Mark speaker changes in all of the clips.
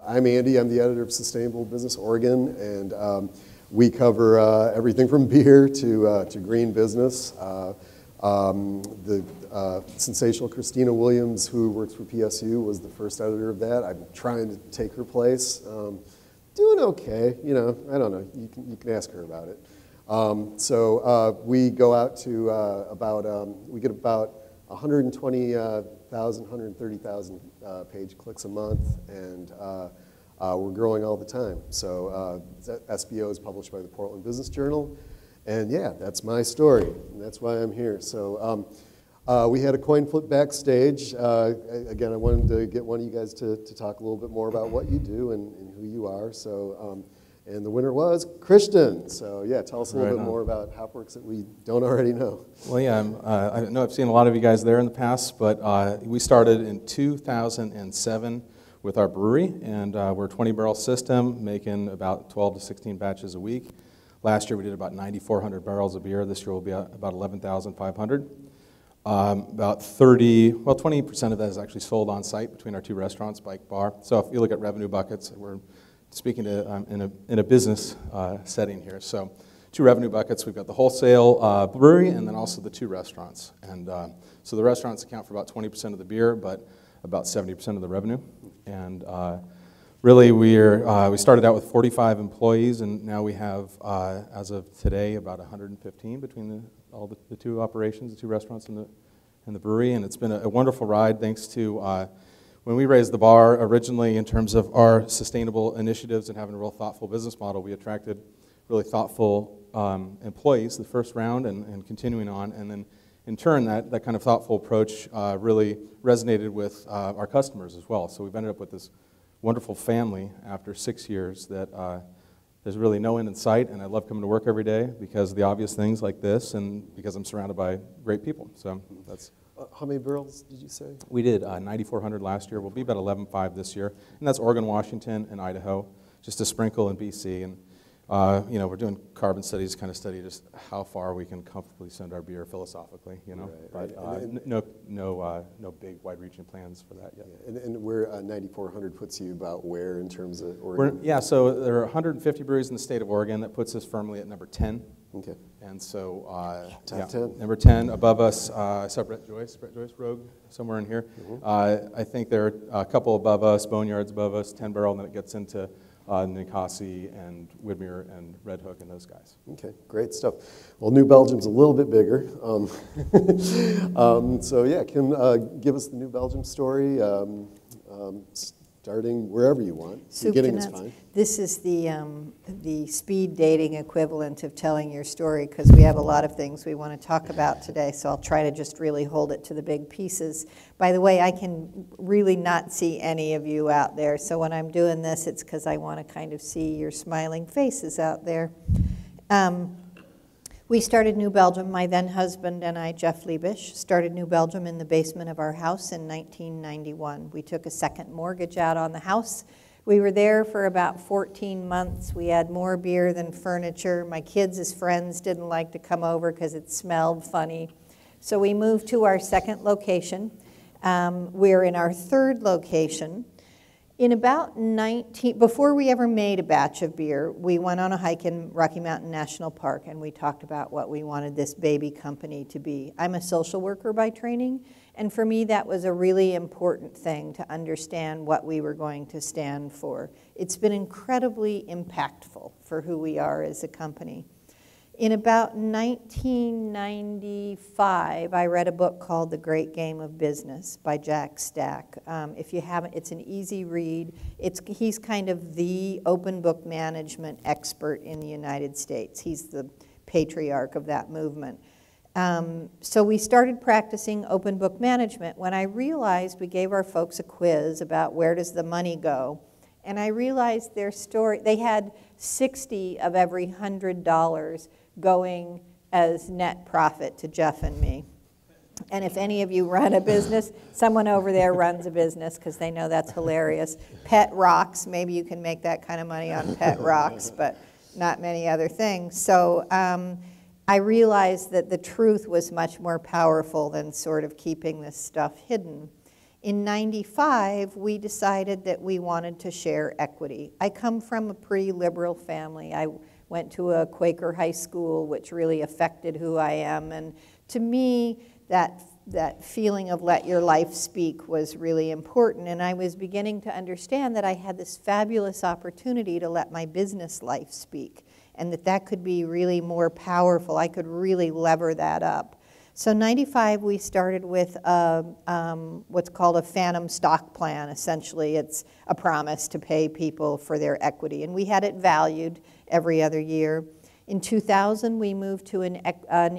Speaker 1: I'm Andy. I'm the editor of Sustainable Business Oregon, and we cover everything from beer to green business. The sensational Christina Williams, who works for PSU, was the first editor of that. I'm trying to take her place. Doing okay, you know. I don't know. You can ask her about it. So we go out to we get about 120,000, 130,000 page clicks a month, and we're growing all the time. So SBO is published by the Portland Business Journal, and yeah, that's my story, and that's why I'm here. So we had a coin flip backstage. Again, I wanted to get one of you guys to talk a little bit more about what you do and who you are. So. And the winner was Christian. So yeah, tell us a little bit more about Hopworks that we don't already know.
Speaker 2: Well, yeah, I know I've seen a lot of you guys there in the past, but we started in 2007 with our brewery, and we're a 20-barrel system, making about 12 to 16 batches a week. Last year we did about 9,400 barrels of beer. This year will be about 11,500. About 20% of that is actually sold on site between our two restaurants, Bike Bar. So if you look at revenue buckets, we're speaking to in a business setting here. So 2 revenue buckets. We've got the wholesale brewery and then also the 2 restaurants. And so the restaurants account for about 20% of the beer, but about 70% of the revenue. And really we started out with 45 employees, and now we have, as of today, about 115 between all the 2 operations, the 2 restaurants and the brewery. And it's been a wonderful ride, thanks to when we raised the bar originally in terms of our sustainable initiatives and having a real thoughtful business model. We attracted really thoughtful employees the first round and continuing on. And then in turn, that kind of thoughtful approach really resonated with our customers as well. So we've ended up with this wonderful family after 6 years that there's really no end in sight. And I love coming to work every day because of the obvious things like this and because I'm surrounded by great people. So that's...
Speaker 1: How many barrels did you say?
Speaker 2: We did 9,400 last year. We'll be about 11,500 this year. And that's Oregon, Washington, and Idaho, just a sprinkle in BC. And, we're doing carbon studies, kind of study just how far we can comfortably send our beer philosophically, you know.
Speaker 1: Right,
Speaker 2: but no big, wide-reaching plans for that yet.
Speaker 1: Yeah. And where 9,400 puts you about where in terms of Oregon?
Speaker 2: So there are 150 breweries in the state of Oregon. That puts us firmly at number 10.
Speaker 1: Okay.
Speaker 2: And so,
Speaker 1: top 10.
Speaker 2: Number 10 above us, I saw Brett Joyce, Rogue, somewhere in here. Mm-hmm. I think there are a couple above us, Boneyards above us, 10 Barrel, and then it gets into Ninkasi and Widmer and Red Hook and those guys.
Speaker 1: Okay, great stuff. Well, New Belgium's a little bit bigger. So yeah, Kim, give us the New Belgium story. Starting wherever you want. Beginning is fine.
Speaker 3: This is the speed dating equivalent of telling your story, because we have a lot of things we want to talk about today, so I'll try to just really hold it to the big pieces. By the way, I can really not see any of you out there, so when I'm doing this, it's because I want to kind of see your smiling faces out there. We started New Belgium, my then husband and I, Jeff Liebisch, started New Belgium in the basement of our house in 1991. We took a second mortgage out on the house. We were there for about 14 months. We had more beer than furniture. My kids' friends didn't like to come over because it smelled funny. So we moved to our second location. We're in our third location. In about before we ever made a batch of beer, we went on a hike in Rocky Mountain National Park, and we talked about what we wanted this baby company to be. I'm a social worker by training, and for me that was a really important thing to understand what we were going to stand for. It's been incredibly impactful for who we are as a company. In about 1995, I read a book called The Great Game of Business by Jack Stack. If you haven't, it's an easy read. He's kind of the open book management expert in the United States. He's the patriarch of that movement. So we started practicing open book management when I realized we gave our folks a quiz about where does the money go. And I realized their story, they had 60 of every $100 going as net profit to Jeff and me. And if any of you run a business, someone over there runs a business because they know that's hilarious. Pet rocks, maybe you can make that kind of money on pet rocks, but not many other things. So I realized that the truth was much more powerful than sort of keeping this stuff hidden. In '95, we decided that we wanted to share equity. I come from a pretty liberal family. I went to a Quaker high school, which really affected who I am. And to me, that feeling of let your life speak was really important. And I was beginning to understand that I had this fabulous opportunity to let my business life speak, and that could be really more powerful. I could really lever that up. So '95, we started with what's called a phantom stock plan. Essentially, it's a promise to pay people for their equity, and we had it valued every other year. In 2000, we moved to an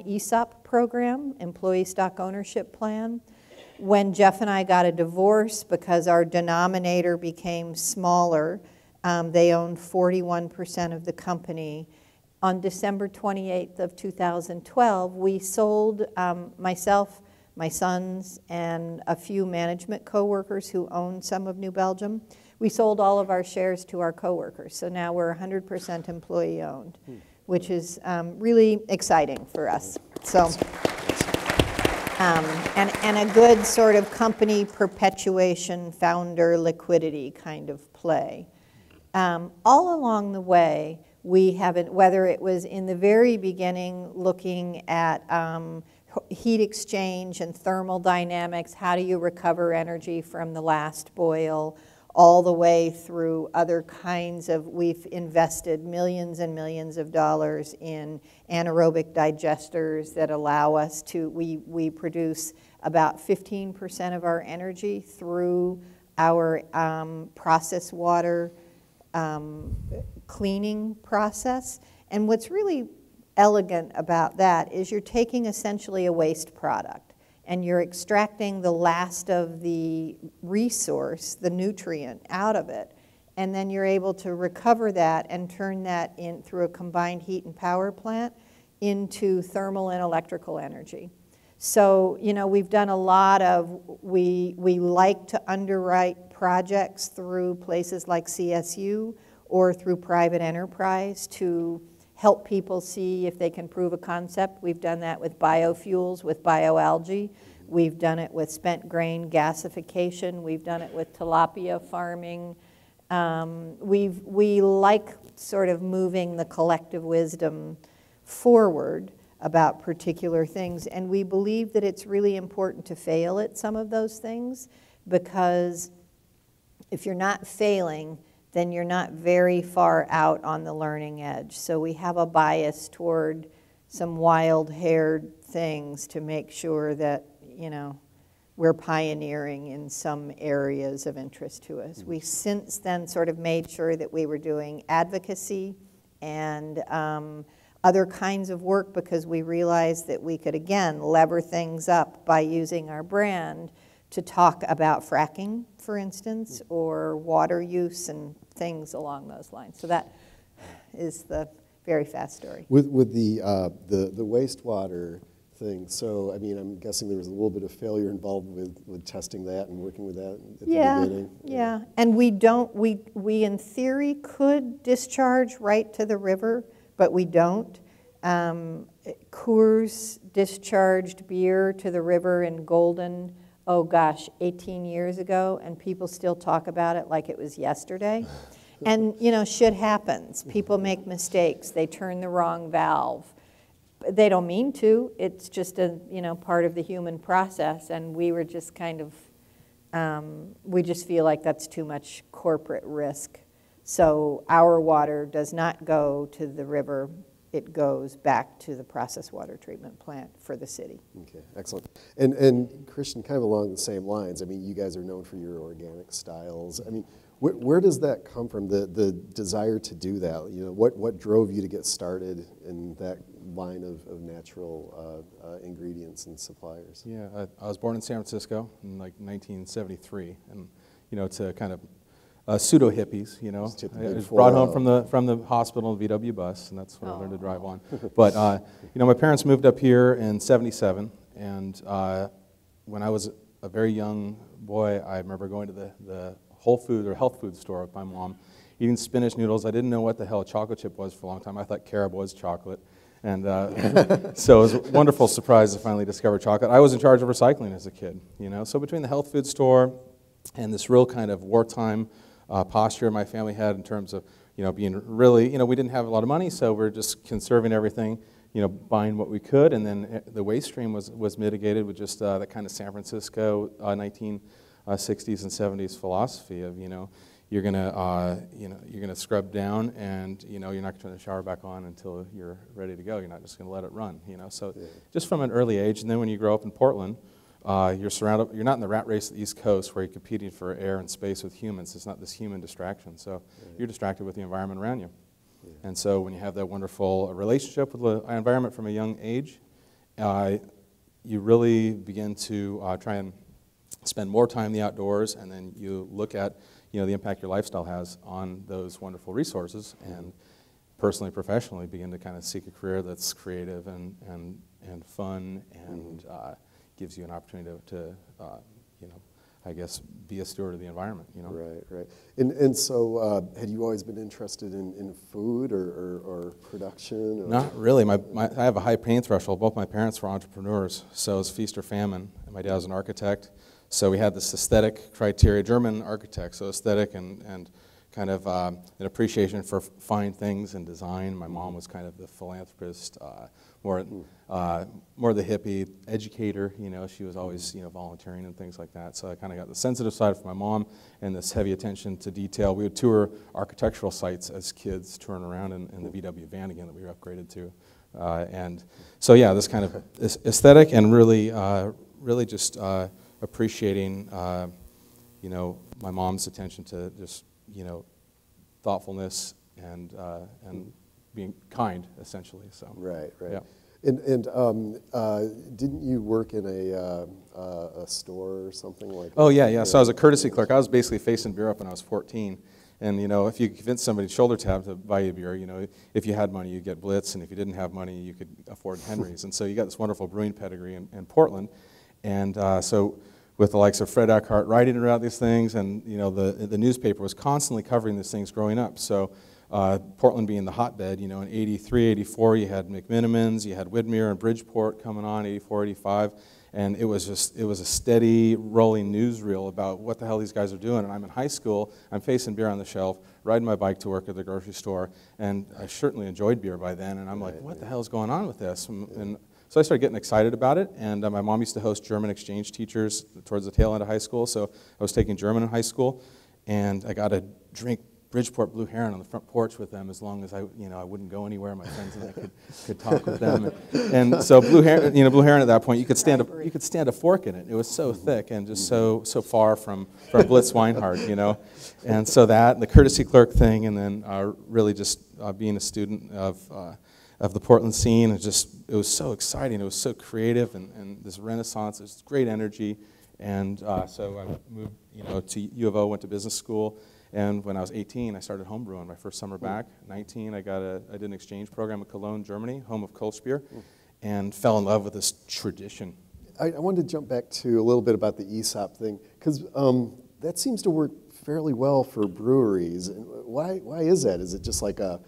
Speaker 3: ESOP program, Employee Stock Ownership Plan. When Jeff and I got a divorce because our denominator became smaller, they owned 41% of the company. On December 28th of 2012, we sold myself, my sons, and a few management coworkers who owned some of New Belgium. We sold all of our shares to our coworkers, so now we're 100% employee owned, which is really exciting for us. So, and a good sort of company perpetuation, founder liquidity kind of play. All along the way, we haven't, whether it was in the very beginning looking at heat exchange and thermal dynamics, how do you recover energy from the last boil, all the way through other kinds of, we've invested millions and millions of dollars in anaerobic digesters that allow us to, we produce about 15% of our energy through our process water cleaning process. And what's really elegant about that is you're taking essentially a waste product and you're extracting the last of the resource, the nutrient, out of it, and then you're able to recover that and turn that in through a combined heat and power plant into thermal and electrical energy. So, you know, we've done a lot of, we like to underwrite projects through places like CSU or through private enterprise to help people see if they can prove a concept. We've done that with biofuels, with bioalgae. We've done it with spent grain gasification. We've done it with tilapia farming. We like sort of moving the collective wisdom forward about particular things, and we believe that it's really important to fail at some of those things, because if you're not failing, then you're not very far out on the learning edge. So we have a bias toward some wild-haired things to make sure that, you know, we're pioneering in some areas of interest to us. We've since then sort of made sure that we were doing advocacy and other kinds of work, because we realized that we could, again, lever things up by using our brand to talk about fracking, for instance, or water use and things along those lines. So that is the very fast story.
Speaker 1: With the wastewater thing, so I mean, I'm guessing there was a little bit of failure involved with testing that and working with that at the beginning.
Speaker 3: Yeah, and we don't, we in theory could discharge right to the river, but we don't. Coors discharged beer to the river in Golden, oh gosh, 18 years ago, and people still talk about it like it was yesterday. And, you know, shit happens. People make mistakes. They turn the wrong valve. They don't mean to. It's just a, you know, part of the human process, and we were just kind of, we just feel like that's too much corporate risk. So our water does not go to the river. It goes back to the process water treatment plant for the city.
Speaker 1: Okay, excellent. And Christian, kind of along the same lines, I mean, you guys are known for your organic styles. I mean, where does that come from, the desire to do that? You know, what drove you to get started in that line of natural ingredients and suppliers?
Speaker 2: Yeah, I was born in San Francisco in like 1973, and, you know, to kind of pseudo hippies, you know. I was brought home from the hospital in a VW bus, and that's when I learned to drive on. But you know, my parents moved up here in '77, and when I was a very young boy, I remember going to the Whole Food or health food store with my mom, eating spinach noodles. I didn't know what the hell a chocolate chip was for a long time. I thought carob was chocolate. And so it was a wonderful surprise to finally discover chocolate. I was in charge of recycling as a kid, you know. So between the health food store and this real kind of wartime posture my family had in terms of, you know, being really, you know, we didn't have a lot of money, so we're just conserving everything, you know, buying what we could, and then the waste stream was mitigated with just that kind of San Francisco 1960s and 70s philosophy of, you know, you're gonna scrub down, and you know you're not gonna turn the shower back on until you're ready to go. You're not just gonna let it run, you know. So just from an early age, and then when you grow up in Portland, you're surrounded. You're not in the rat race of the East Coast where you're competing for air and space with humans. It's not this human distraction. So you're distracted with the environment around you. And so when you have that wonderful relationship with the environment from a young age, you really begin to try and spend more time in the outdoors, and then you look at, you know, the impact your lifestyle has on those wonderful resources, and personally, professionally, begin to kind of seek a career that's creative and fun, and gives you an opportunity to you know, I guess, be a steward of the environment, you know.
Speaker 1: Right. And so, had you always been interested in food or production? Or?
Speaker 2: Not really. I have a high pain threshold. Both my parents were entrepreneurs, so it was feast or famine. And my dad was an architect, so we had this aesthetic criteria, German architect, so aesthetic and kind of an appreciation for fine things and design. My mom was kind of the philanthropist, more the hippie educator. You know, she was always, you know, volunteering and things like that. So I kind of got the sensitive side from my mom and this heavy attention to detail. We would tour architectural sites as kids, touring around in the VW van again that we were upgraded to, and so yeah, this kind of aesthetic and really just appreciating, you know, my mom's attention to just, you know, thoughtfulness and being kind, essentially. So
Speaker 1: right.
Speaker 2: Yeah.
Speaker 1: And didn't you work in a store or something like that?
Speaker 2: Oh yeah. So I was a courtesy clerk. I was basically facing beer up when I was 14. And you know, if you convince somebody shoulder tap to buy you a beer, you know, if you had money, you get Blitz, and if you didn't have money, you could afford Henry's. And so you got this wonderful brewing pedigree in Portland, and so with the likes of Fred Eckhart writing about these things, and you know, the newspaper was constantly covering these things growing up. So Portland being the hotbed, you know, in 83, 84, you had McMinimans, you had Widmer and Bridgeport coming on, 84, 85, and it was a steady rolling newsreel about what the hell these guys are doing. And I'm in high school, I'm facing beer on the shelf, riding my bike to work at the grocery store, and I certainly enjoyed beer by then, and I'm like, what the hell is going on with this? And so I started getting excited about it, and my mom used to host German exchange teachers towards the tail end of high school, so I was taking German in high school, and I got to drink Bridgeport Blue Heron on the front porch with them as long as I wouldn't go anywhere. My friends and I could talk with them, and so Blue Heron at that point, you could stand a fork in it. It was so thick and just so far from Blitz Weinhardt, you know, and so that the courtesy clerk thing, and then really just being a student of the Portland scene. It was so exciting. It was so creative, and this renaissance. There's great energy, and so I moved, you know, to U of O, went to business school, and when I was 18, I started homebrewing. My first summer back. 19, I did an exchange program at Cologne, Germany, home of Kolsch beer, and fell in love with this tradition.
Speaker 1: I wanted to jump back to a little bit about the ESOP thing, because that seems to work fairly well for breweries. And why is that? Is it just like a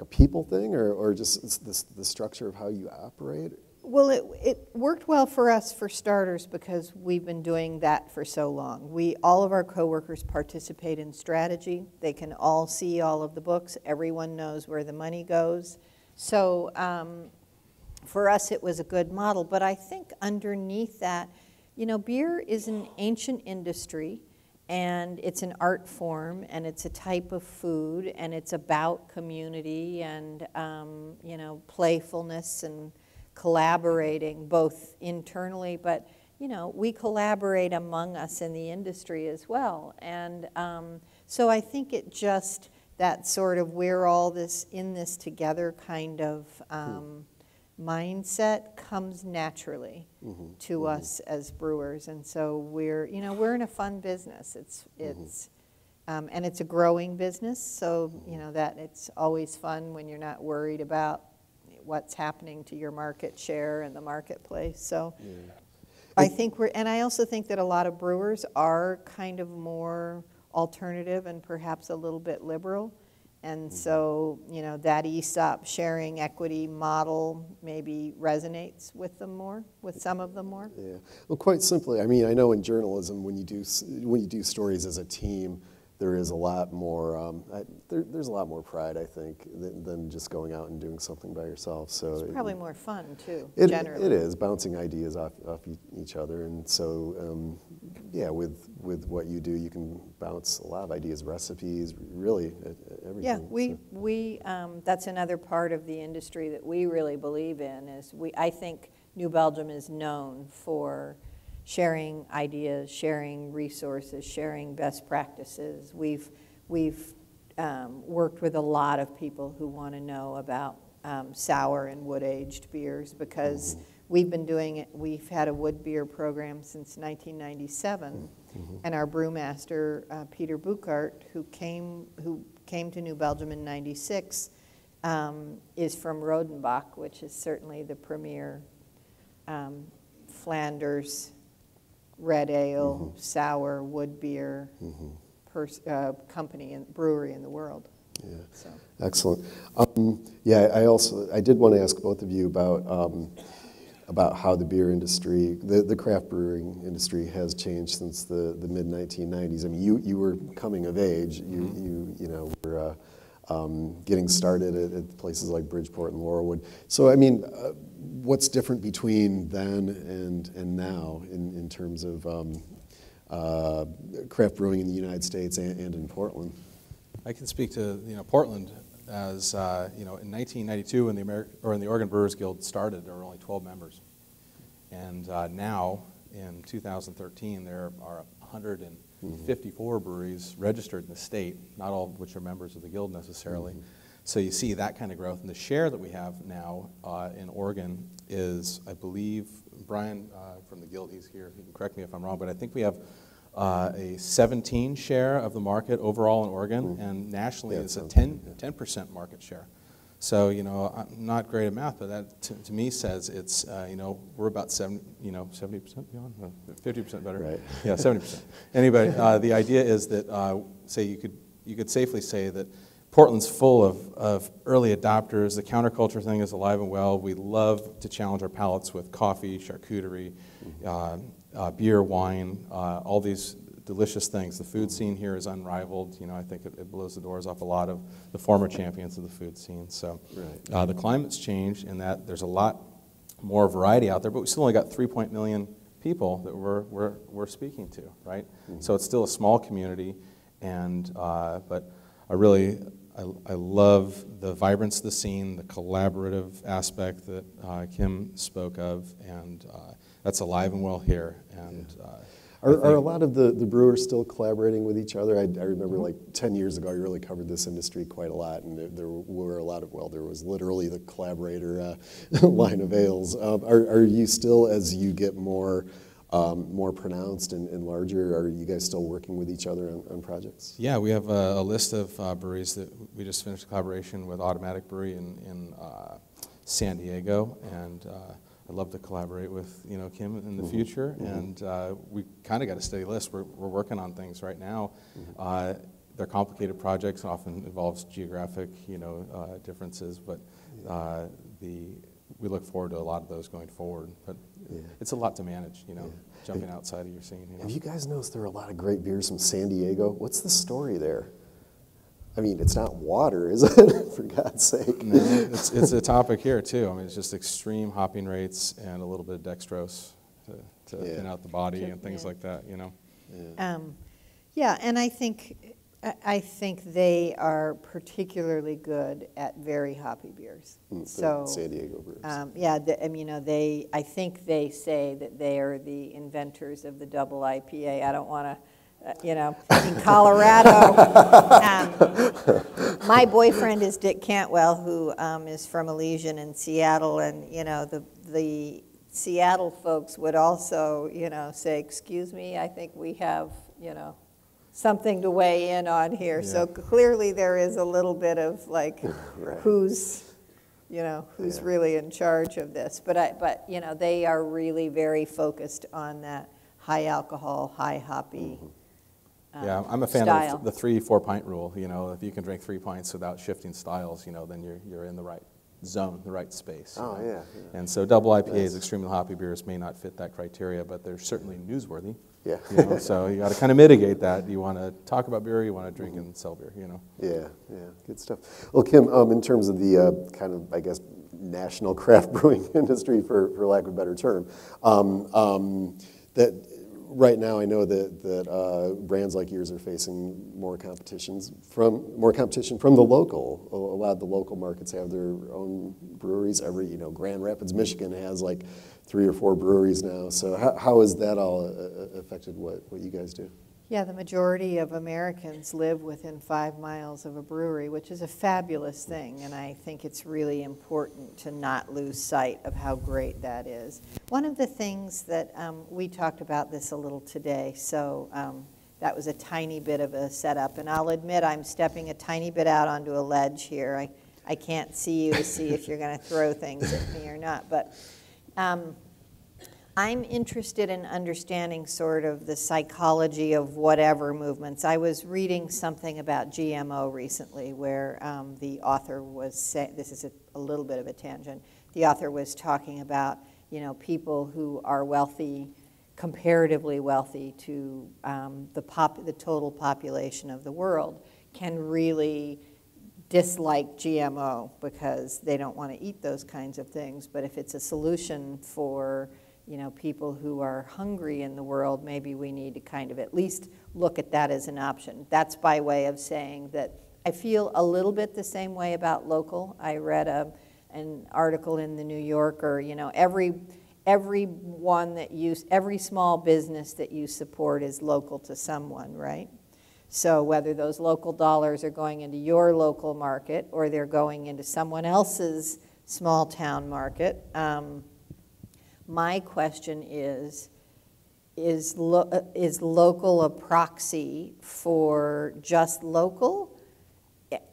Speaker 1: people thing, or just the structure of how you operate?
Speaker 3: Well, it worked well for us, for starters, because we've been doing that for so long. All of our coworkers participate in strategy. They can all see all of the books. Everyone knows where the money goes. So for us, it was a good model. But I think underneath that, you know, beer is an ancient industry, and it's an art form, and it's a type of food, and it's about community and, you know, playfulness and collaborating both internally, but, you know, we collaborate among us in the industry as well. And so I think it just, that sort of we're all in this together kind of mindset comes naturally to us as brewers. And so we're in a fun business. And it's a growing business, so, you know, that it's always fun when you're not worried about what's happening to your market share in the marketplace. So I think and I also think that a lot of brewers are kind of more alternative and perhaps a little bit liberal. And so, you know, that ESOP sharing equity model maybe resonates with them more, with some of them more.
Speaker 1: Yeah. Well, quite simply, I mean, I know in journalism, when you do stories as a team, there is a lot more. There's a lot more pride, I think, than just going out and doing something by yourself. So
Speaker 3: it's probably more fun too.
Speaker 1: Generally, it is bouncing ideas off each other, and so yeah, with what you do, you can bounce a lot of ideas, recipes, really everything.
Speaker 3: Yeah, we that's another part of the industry that we really believe in. I think New Belgium is known for sharing ideas, sharing resources, sharing best practices. We've worked with a lot of people who want to know about sour and wood-aged beers because we've been doing it. We've had a wood beer program since 1997, and our brewmaster Peter Buchart, who came to New Belgium in '96, is from Rodenbach, which is certainly the premier Flanders red ale, sour, wood beer company and brewery in the world.
Speaker 1: Yeah,
Speaker 3: so.
Speaker 1: Excellent. Yeah, I did want to ask both of you about how the beer industry, the craft brewing industry, has changed since the mid 1990s. I mean, you were coming of age. You know were getting started at places like Bridgeport and Laurelwood. So I mean, what's different between then and now in terms of craft brewing in the United States and in Portland?
Speaker 2: I can speak to Portland as in 1992 when the Oregon Brewers Guild started, there were only 12 members, and now in 2013 there are 154 breweries registered in the state, not all of which are members of the guild necessarily. So you see that kind of growth, and the share that we have now in Oregon is, I believe, Brian from the guild, he's here, he can correct me if I'm wrong, but I think we have a 17 share of the market overall in Oregon, and nationally it's a 10% market share. So, I'm not great at math, but that to me says it's, we're about 70% beyond, 50% better.
Speaker 1: Right.
Speaker 2: Yeah, 70%. Anyway, the idea is that, say you could safely say that Portland's full of early adopters. The counterculture thing is alive and well. We love to challenge our palates with coffee, charcuterie, beer, wine, all these delicious things. The food scene here is unrivaled. I think it blows the doors off a lot of the former champions of the food scene. So the climate's changed in that there's a lot more variety out there, but we still only got 3 million people that we're speaking to, right? So it's still a small community, and but I love the vibrance of the scene, the collaborative aspect that Kim spoke of, and that's alive and well here. And
Speaker 1: Are a lot of the brewers still collaborating with each other? I remember like 10 years ago, I really covered this industry quite a lot, and there were a lot of, there was literally the collaborator line of ales. Are you still, as you get more pronounced and larger, are you guys still working with each other on projects?
Speaker 2: Yeah, we have a list of breweries that we just finished a collaboration with Automatic Brewery in San Diego, and I'd love to collaborate with Kim in the future, and we kind of got a steady list. We're working on things right now. They're complicated projects, often involves geographic differences, but we look forward to a lot of those going forward. But it's a lot to manage, jumping outside of your scene.
Speaker 1: Have you guys noticed there are a lot of great beers from San Diego? What's the story there? I mean, it's not water, is it? For God's sake.
Speaker 2: No, it's a topic here, too. I mean, it's just extreme hopping rates and a little bit of dextrose to thin out the body and things like that,
Speaker 3: Yeah, and I think they are particularly good at very hoppy beers. So
Speaker 1: San Diego brewers.
Speaker 3: I think they say that they are the inventors of the double IPA. I don't want to. In Colorado, my boyfriend is Dick Cantwell, who is from Elysian in Seattle, and the Seattle folks would also say, "Excuse me, I think we have something to weigh in on here." Yeah. So clearly there is a little bit of like who's really in charge of this, but they are really very focused on that high alcohol, high hoppy.
Speaker 2: Yeah, I'm a fan
Speaker 3: style.
Speaker 2: of the 3-4 pint rule. You know, if you can drink 3 pints without shifting styles, you know, then you're in the right zone, the right space.
Speaker 1: Oh, yeah.
Speaker 2: And so double IPAs,
Speaker 1: Nice.
Speaker 2: extremely hoppy beers may not fit that criteria, but they're certainly newsworthy.
Speaker 1: Yeah.
Speaker 2: You know, so you got to kind of mitigate that. You want to talk about beer, you want to drink and sell beer, you know.
Speaker 1: Yeah, good stuff. Well, Kim, in terms of the kind of, I guess, national craft brewing industry, for lack of a better term, that right now I know that brands like yours are facing more competition from the local. A lot of the local markets have their own breweries. Grand Rapids, Michigan has like 3 or 4 breweries now. So how has that all affected what you guys do?
Speaker 3: Yeah, the majority of Americans live within 5 miles of a brewery, which is a fabulous thing, and I think it's really important to not lose sight of how great that is. One of the things that we talked about this a little today, so that was a tiny bit of a setup, and I'll admit I'm stepping a tiny bit out onto a ledge here. I can't see you to see if you're going to throw things at me or not, but I'm interested in understanding sort of the psychology of whatever movements. I was reading something about GMO recently where the author was saying, this is a little bit of a tangent, the author was talking about, people who are wealthy, comparatively wealthy to the total population of the world can really dislike GMO because they don't want to eat those kinds of things. But if it's a solution for people who are hungry in the world, maybe we need to kind of at least look at that as an option. That's by way of saying that I feel a little bit the same way about local. I read an article in the New Yorker, every small business that you support is local to someone, right? So whether those local dollars are going into your local market or they're going into someone else's small town market, my question is local a proxy for just local?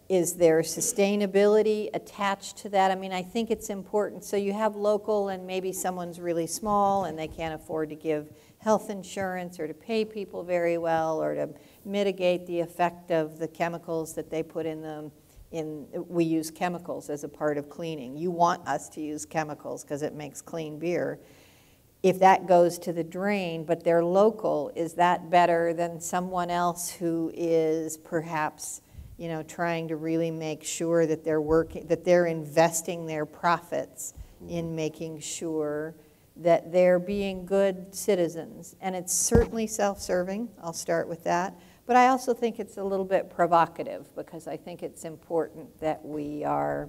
Speaker 3: Is there sustainability attached to that? I mean, I think it's important. So you have local and maybe someone's really small and they can't afford to give health insurance or to pay people very well or to mitigate the effect of the chemicals that they put in them. We use chemicals as a part of cleaning. You want us to use chemicals because it makes clean beer. If that goes to the drain, but they're local, is that better than someone else who is perhaps, trying to really make sure that they're investing their profits in making sure that they're being good citizens? And it's certainly self-serving. I'll start with that. But I also think it's a little bit provocative because I think it's important that we are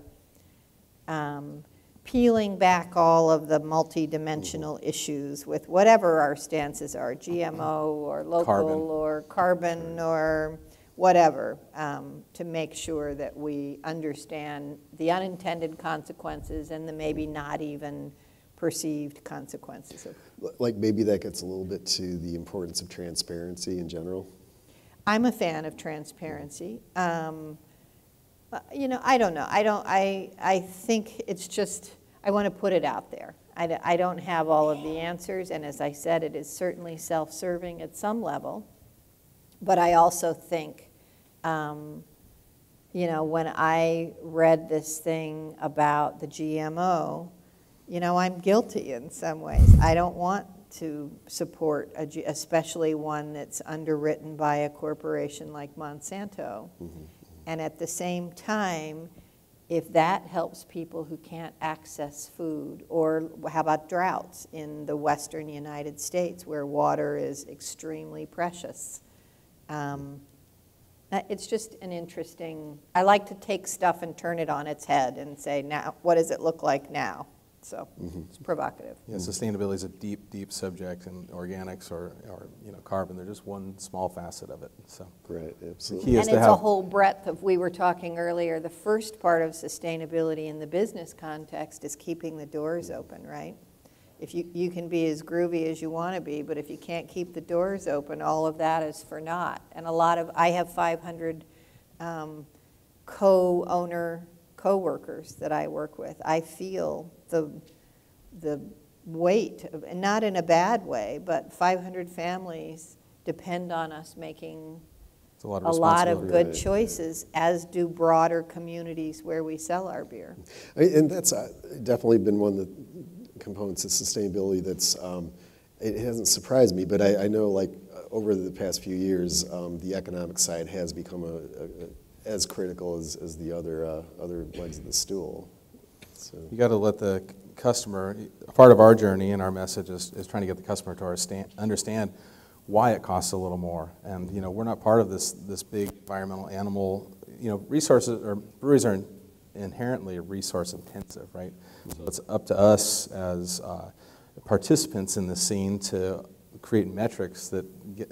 Speaker 3: peeling back all of the multidimensional issues with whatever our stances are, GMO or local or carbon or whatever, to make sure that we understand the unintended consequences and the maybe not even perceived consequences.
Speaker 1: Like maybe that gets a little bit to the importance of transparency in general?
Speaker 3: I'm a fan of transparency. I don't know. I think it's just, I want to put it out there. I don't have all of the answers, and as I said, it is certainly self-serving at some level. But I also think, when I read this thing about the GMO, I'm guilty in some ways. I don't want to support, especially one that's underwritten by a corporation like Monsanto. Mm-hmm. And at the same time, if that helps people who can't access food, or how about droughts in the western United States where water is extremely precious? It's just an interesting, I like to take stuff and turn it on its head and say, now, what does it look like now? So it's provocative.
Speaker 2: Yeah, sustainability is a deep, deep subject, and organics or carbon, they're just one small facet of it. So
Speaker 1: right, absolutely.
Speaker 2: The key is
Speaker 3: and
Speaker 2: to
Speaker 3: it's a whole breadth of, we were talking earlier, the first part of sustainability in the business context is keeping the doors open, right? If you can be as groovy as you want to be, but if you can't keep the doors open, all of that is for naught. And I have 500 co-workers that I work with. I feel the weight of, and not in a bad way, but 500 families depend on us making
Speaker 2: It's a lot
Speaker 3: a lot of
Speaker 2: responsibility.
Speaker 3: good choices, as do broader communities where we sell our beer.
Speaker 1: And that's definitely been one of the components of sustainability that's, it hasn't surprised me, but I know like over the past few years, the economic side has become as critical as the other legs of the stool. So.
Speaker 2: You got to let the customer, part of our journey and our message is trying to get the customer to understand why it costs a little more. And, you know, we're not part of this big environmental animal, you know, resources, or breweries are inherently resource intensive, right? So it's up to us as participants in the scene to create metrics that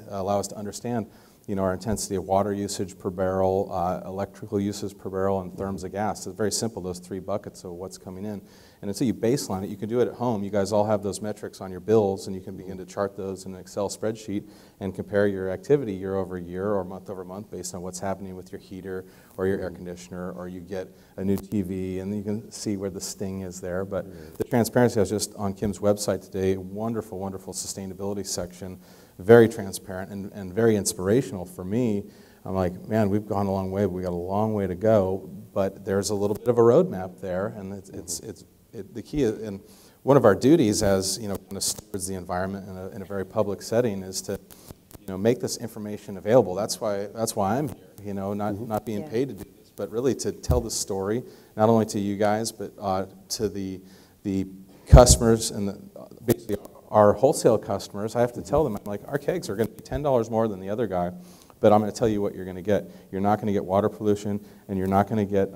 Speaker 2: allow us to understand, you know, our intensity of water usage per barrel, electrical usage per barrel, and therms of gas. It's very simple, those 3 buckets of what's coming in. And until you baseline it, you can do it at home. You guys all have those metrics on your bills, and you can begin to chart those in an Excel spreadsheet and compare your activity year over year or month over month based on what's happening with your heater or your air conditioner, or you get a new TV, and you can see where the sting is there. But the transparency, I was just on Kim's website today, wonderful, wonderful sustainability section, very transparent and very inspirational for me. I'm like, man, we've gone a long way, but we got a long way to go. But there's a little bit of a roadmap there, and the key is, and one of our duties as, you know, kind of stewards the environment in a very public setting is to, you know, make this information available. That's why I'm here. You know, not being paid to do this, but really to tell the story, not only to you guys, but to the customers and basically our wholesale customers. I have to tell them, I'm like, our kegs are going to be $10 more than the other guy, but I'm going to tell you what you're going to get. You're not going to get water pollution, and you're not going to get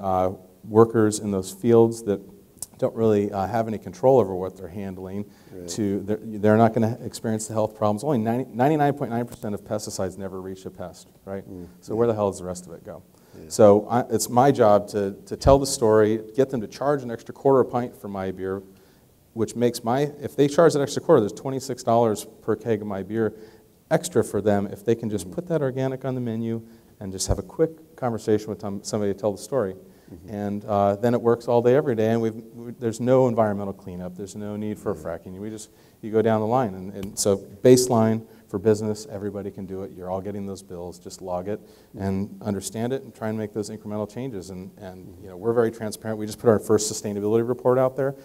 Speaker 2: workers in those fields that don't really have any control over what they're handling. Right. They're not going to experience the health problems. Only 99.9% of pesticides never reach a pest, right? So where the hell does the rest of it go? Yeah. So it's my job to tell the story, get them to charge an extra quarter a pint for my beer, which makes if they charge that extra quarter, there's $26 per keg of my beer extra for them if they can just put that organic on the menu and just have a quick conversation with somebody to tell the story. And then it works all day, every day, and there's no environmental cleanup. There's no need for fracking. You go down the line, and so baseline for business, everybody can do it. You're all getting those bills. Just log it and understand it, and try and make those incremental changes. And you know, we're very transparent. We just put our first sustainability report out there.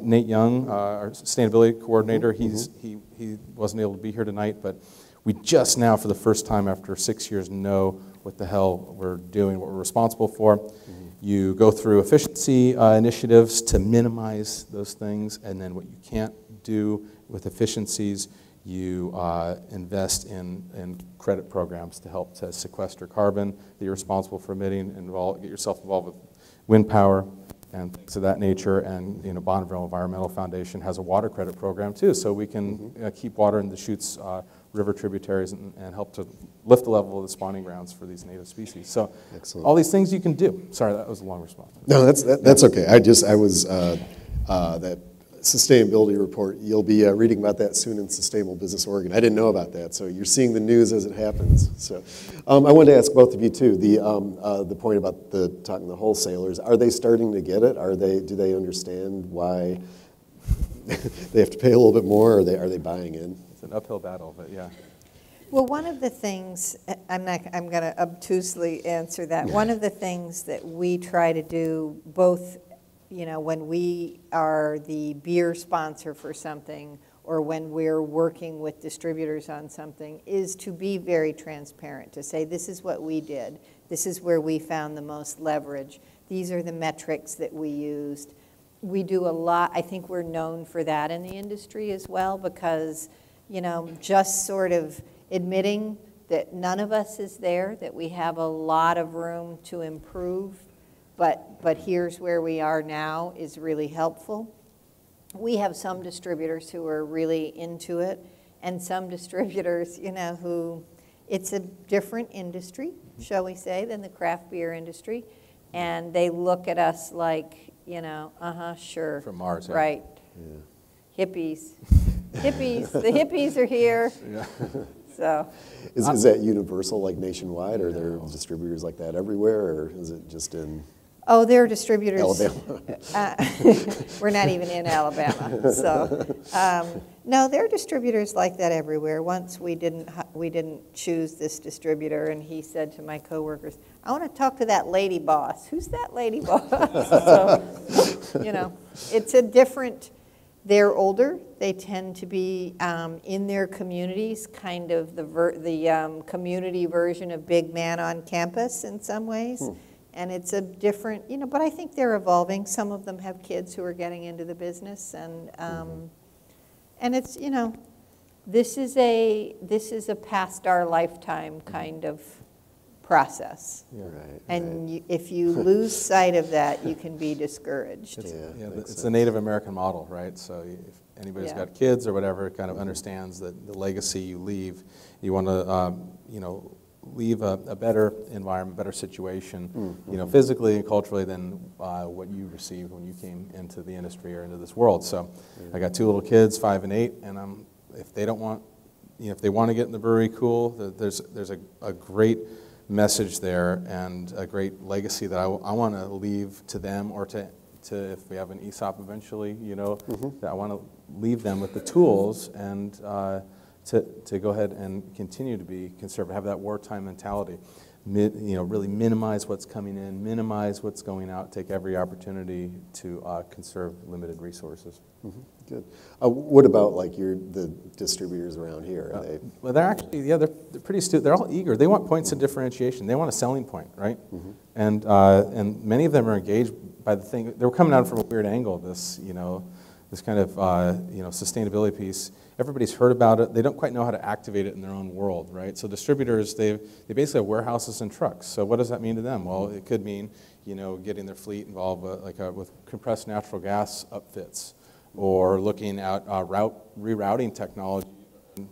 Speaker 2: Nate Young, our sustainability coordinator, he wasn't able to be here tonight, but we just now, for the first time after 6 years, know what the hell we're doing, what we're responsible for. You go through efficiency initiatives to minimize those things, and then what you can't do with efficiencies, you invest in credit programs to help to sequester carbon that you're responsible for emitting, and get yourself involved with wind power and things of that nature. And, you know, Bonneville Environmental Foundation has a water credit program too, so we can keep water in the chutes, river tributaries, and help to lift the level of the spawning grounds for these native species. So excellent. All these things you can do. Sorry, that was a long response.
Speaker 1: No, that's okay. I was that sustainability report, you'll be reading about that soon in Sustainable Business Oregon. I didn't know about that, so you're seeing the news as it happens. So I wanted to ask both of you too, the point about talking to the wholesalers, are they starting to get it? Do they understand why they have to pay a little bit more, or are they buying in?
Speaker 2: It's an uphill battle, but yeah.
Speaker 3: Well, one of the things, I'm going to obtusely answer that. One of the things that we try to do, both, you know, when we are the beer sponsor for something or when we're working with distributors on something, is to be very transparent, to say, this is what we did, this is where we found the most leverage, these are the metrics that we used. We do a lot, I think we're known for that in the industry as well, because, you know, just sort of admitting that none of us is there, that we have a lot of room to improve, but here's where we are now is really helpful. We have some distributors who are really into it, and some distributors, you know, who, it's a different industry, shall we say, than the craft beer industry, and they look at us like, you know, sure.
Speaker 2: From Mars, yeah.
Speaker 3: Right. Yeah. Hippies. Hippies, the hippies are here. Yeah. So.
Speaker 1: Is that universal, like nationwide? Are there distributors like that everywhere, or is it just in?
Speaker 3: Oh, there are distributors.
Speaker 1: Alabama.
Speaker 3: We're not even in Alabama. So, No, there are distributors like that everywhere. Once we didn't choose this distributor, and he said to my coworkers, "I want to talk to that lady boss." Who's that lady boss? So, you know, it's a different. They're older. They tend to be in their communities, kind of the community version of big man on campus in some ways. And it's a different, you know, but I think they're evolving. Some of them have kids who are getting into the business, and it's, you know, this is a past our lifetime kind of process.
Speaker 2: Yeah.
Speaker 1: Right.
Speaker 3: And if you lose sight of that, you can be discouraged.
Speaker 2: It's the Native American model, right? So if anybody's got kids or whatever, kind of understands that the legacy you leave, you want to, you know, leave a better environment, better situation, you know, physically and culturally than what you received when you came into the industry or into this world. So I got 2 little kids, 5 and 8, and if they don't want, you know, if they want to get in the brewery, cool. There's a great message there and a great legacy that I want to leave to them, or to if we have an ESOP eventually, you know, that I want to leave them with the tools and to go ahead and continue to be conservative, have that wartime mentality, you know, really minimize what's coming in, minimize what's going out, take every opportunity to conserve limited resources.
Speaker 1: Good. What about like the distributors around here? Are they?
Speaker 2: Well, they're actually, they're pretty astute. They're all eager. They want points of differentiation. They want a selling point, right? And many of them are engaged by the thing. They were coming at it from a weird angle. This, you know, this kind of you know, sustainability piece. Everybody's heard about it. They don't quite know how to activate it in their own world, right? So distributors, they basically have warehouses and trucks. So what does that mean to them? Well, it could mean, you know, getting their fleet involved with compressed natural gas upfits, or looking at rerouting technology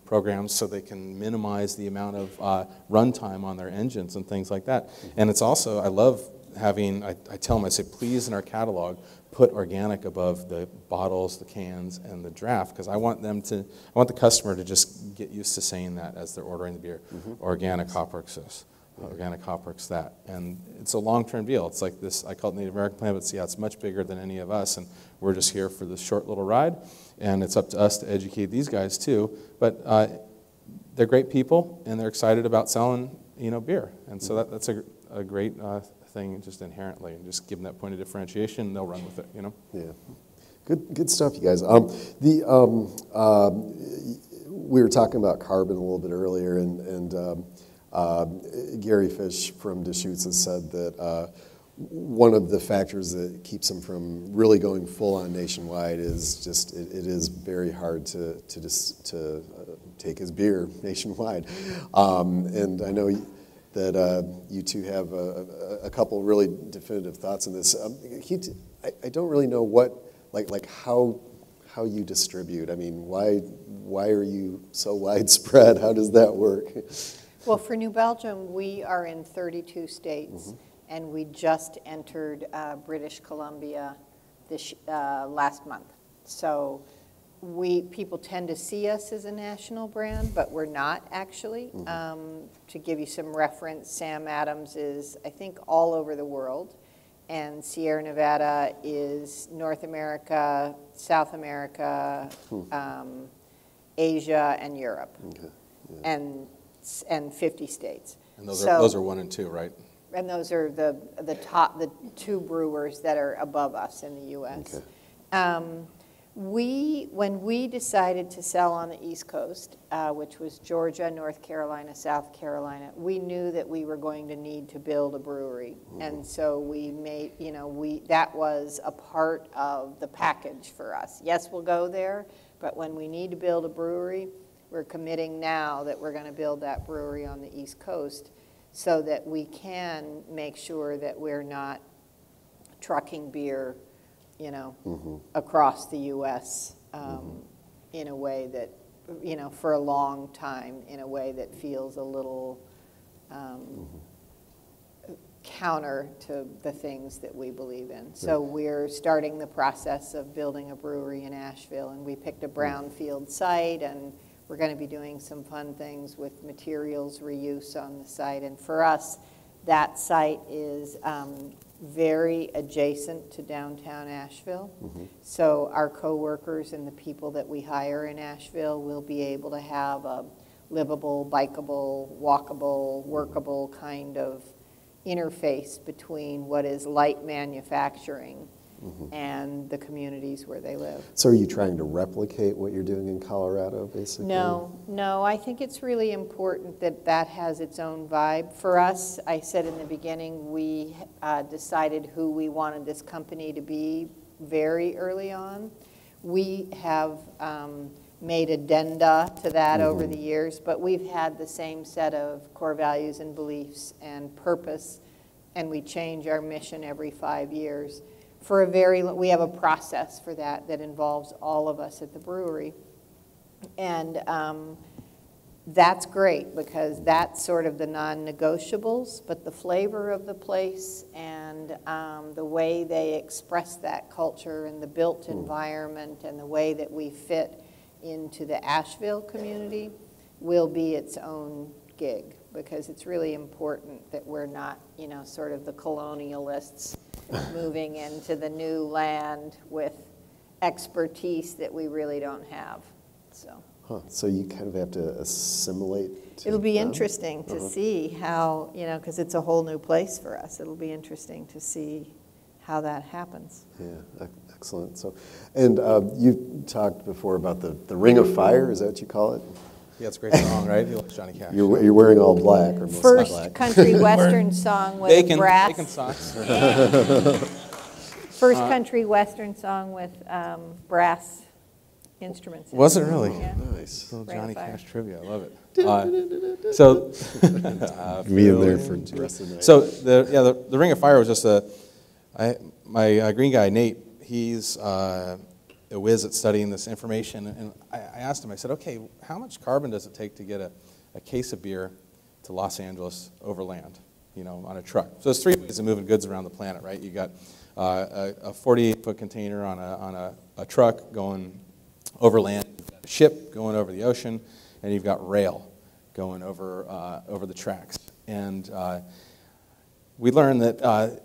Speaker 2: programs so they can minimize the amount of runtime on their engines and things like that. And it's also, I love having, I tell them, I say, please, in our catalog, put organic above the bottles, the cans, and the draft, because I want the customer to just get used to saying that as they're ordering the beer. Organic Hopworks this, organic Hopworks that. And it's a long-term deal. It's like this, I call it Native American plan, but yeah, it's much bigger than any of us, and we're just here for this short little ride, and it's up to us to educate these guys too. But they're great people, and they're excited about selling, you know, beer. And so that's a great thing just inherently, and just give them that point of differentiation, and they'll run with it, you know? Yeah.
Speaker 1: Good stuff, you guys. We were talking about carbon a little bit earlier, and Gary Fish from Deschutes has said that one of the factors that keeps him from really going full on nationwide is just it is very hard to take his beer nationwide, and I know that you two have a couple really definitive thoughts on this. I don't really know what how you distribute. I mean, why are you so widespread? How does that work?
Speaker 3: Well, for New Belgium, we are in 32 states, and we just entered British Columbia this last month. So people tend to see us as a national brand, but we're not actually. To give you some reference, Sam Adams is, I think, all over the world, and Sierra Nevada is North America, South America, Asia, and Europe, and 50 states.
Speaker 2: And those are 1 and 2, right?
Speaker 3: And those are the 2 brewers that are above us in the U.S. When we decided to sell on the East Coast, which was Georgia, North Carolina, South Carolina, we knew that we were going to need to build a brewery. And so we made, that was a part of the package for us. Yes, we'll go there, but when we need to build a brewery, we're committing now that we're going to build that brewery on the East Coast so that we can make sure that we're not trucking beer across the U.S. In a way that, for a long time, in a way that feels a little counter to the things that we believe in. So we're starting the process of building a brewery in Asheville, and we picked a brownfield site, and we're going to be doing some fun things with materials reuse on the site. And for us, that site is very adjacent to downtown Asheville. So our coworkers and the people that we hire in Asheville will be able to have a livable, bikeable, walkable, workable kind of interface between what is light manufacturing and the communities where they live.
Speaker 1: So are you trying to replicate what you're doing in Colorado, basically?
Speaker 3: No, I think it's really important that that has its own vibe. For us, I said in the beginning, we decided who we wanted this company to be very early on. We have made addenda to that over the years, but we've had the same set of core values and beliefs and purpose, and we change our mission every 5 years. For we have a process for that involves all of us at the brewery. And that's great because that's sort of the non-negotiables, but the flavor of the place and the way they express that culture and the built environment and the way that we fit into the Asheville community will be its own gig, because it's really important that we're not, sort of the colonialists moving into the new land with expertise that we really don't have.
Speaker 1: So you kind of have to assimilate.
Speaker 3: It'll be interesting to see how, because it's a whole new place for us. It'll be interesting to see how that happens.
Speaker 1: Yeah, excellent. So, and you talked before about the Ring of Fire. Is that what you call it?
Speaker 2: Yeah, it's a great song, right? You like Johnny Cash.
Speaker 1: You're wearing all black, or mostly black.
Speaker 3: First country western song with brass.
Speaker 2: Bacon socks.
Speaker 3: First country western song with brass instruments.
Speaker 2: Was it really?
Speaker 3: Yeah.
Speaker 1: Nice.
Speaker 2: Little
Speaker 3: Ring of
Speaker 2: Johnny
Speaker 3: Fire.
Speaker 2: Cash trivia, I love it. So,
Speaker 1: Me in there for the rest of the night.
Speaker 2: So the Ring of Fire was just my green guy Nate. He's a whiz at studying this information, and I asked him. I said, "Okay, how much carbon does it take to get a case of beer to Los Angeles overland, on a truck?" So there's 3 ways of moving goods around the planet, right? You got a 48-foot container on a truck going overland, you've got a ship going over the ocean, and you've got rail going over the tracks. And we learned that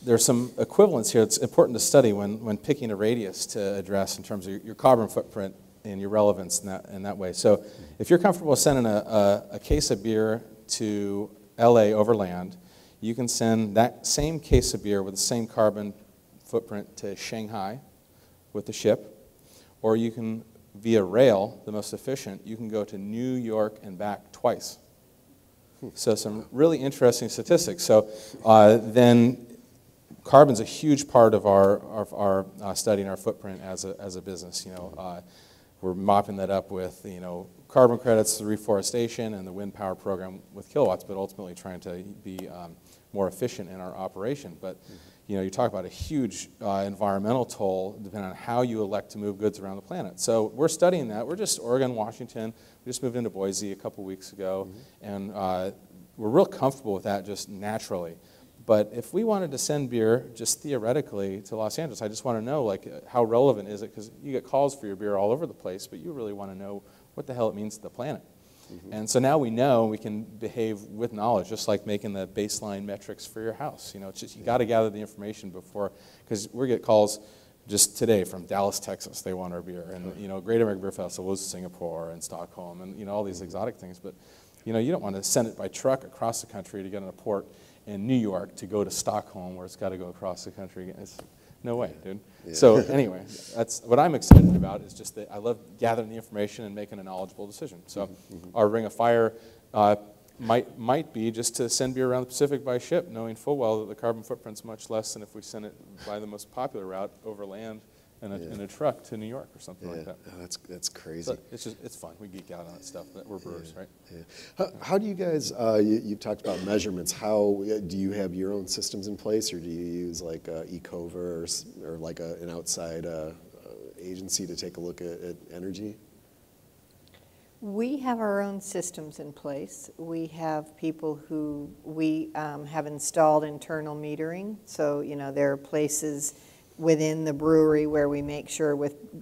Speaker 2: there's some equivalence here. It's important to study when picking a radius to address in terms of your carbon footprint and your relevance in that way. So if you're comfortable sending a case of beer to LA overland, you can send that same case of beer with the same carbon footprint to Shanghai with the ship, or you can, via rail, the most efficient, you can go to New York and back twice. So some really interesting statistics. So then carbon's a huge part of our studying our footprint as a business. We're mopping that up with carbon credits through reforestation and the wind power program with kilowatts, but ultimately trying to be more efficient in our operation. But you talk about a huge environmental toll depending on how you elect to move goods around the planet. So we're studying that. We're just Oregon, Washington. We just moved into Boise a couple weeks ago, and we're real comfortable with that just naturally. But if we wanted to send beer just theoretically to Los Angeles, I just want to know how relevant is it, because you get calls for your beer all over the place, but you really want to know what the hell it means to the planet. And so now we know we can behave with knowledge, just like making the baseline metrics for your house. It's just you got to gather the information before, because we get calls just today from Dallas, Texas. They want our beer, and Great American Beer Festival was Singapore and Stockholm, and all these exotic things. But you don't want to send it by truck across the country to get in a port in New York to go to Stockholm, where it's got to go across the country. It's no way, dude. Yeah. So anyway, that's what I'm excited about, is just that I love gathering the information and making a knowledgeable decision. So our Ring of Fire might be just to send beer around the Pacific by ship, knowing full well that the carbon footprint's much less than if we send it by the most popular route over land in a truck to New York or something like that.
Speaker 1: Oh, that's crazy.
Speaker 2: So it's fun. We geek out on that stuff. We're brewers, right?
Speaker 1: Yeah. How do you guys? You've talked about measurements. How do you have your own systems in place, or do you use like Ecover or like an outside agency to take a look at energy?
Speaker 3: We have our own systems in place. We have people who we have installed internal metering. So there are places within the brewery where we make sure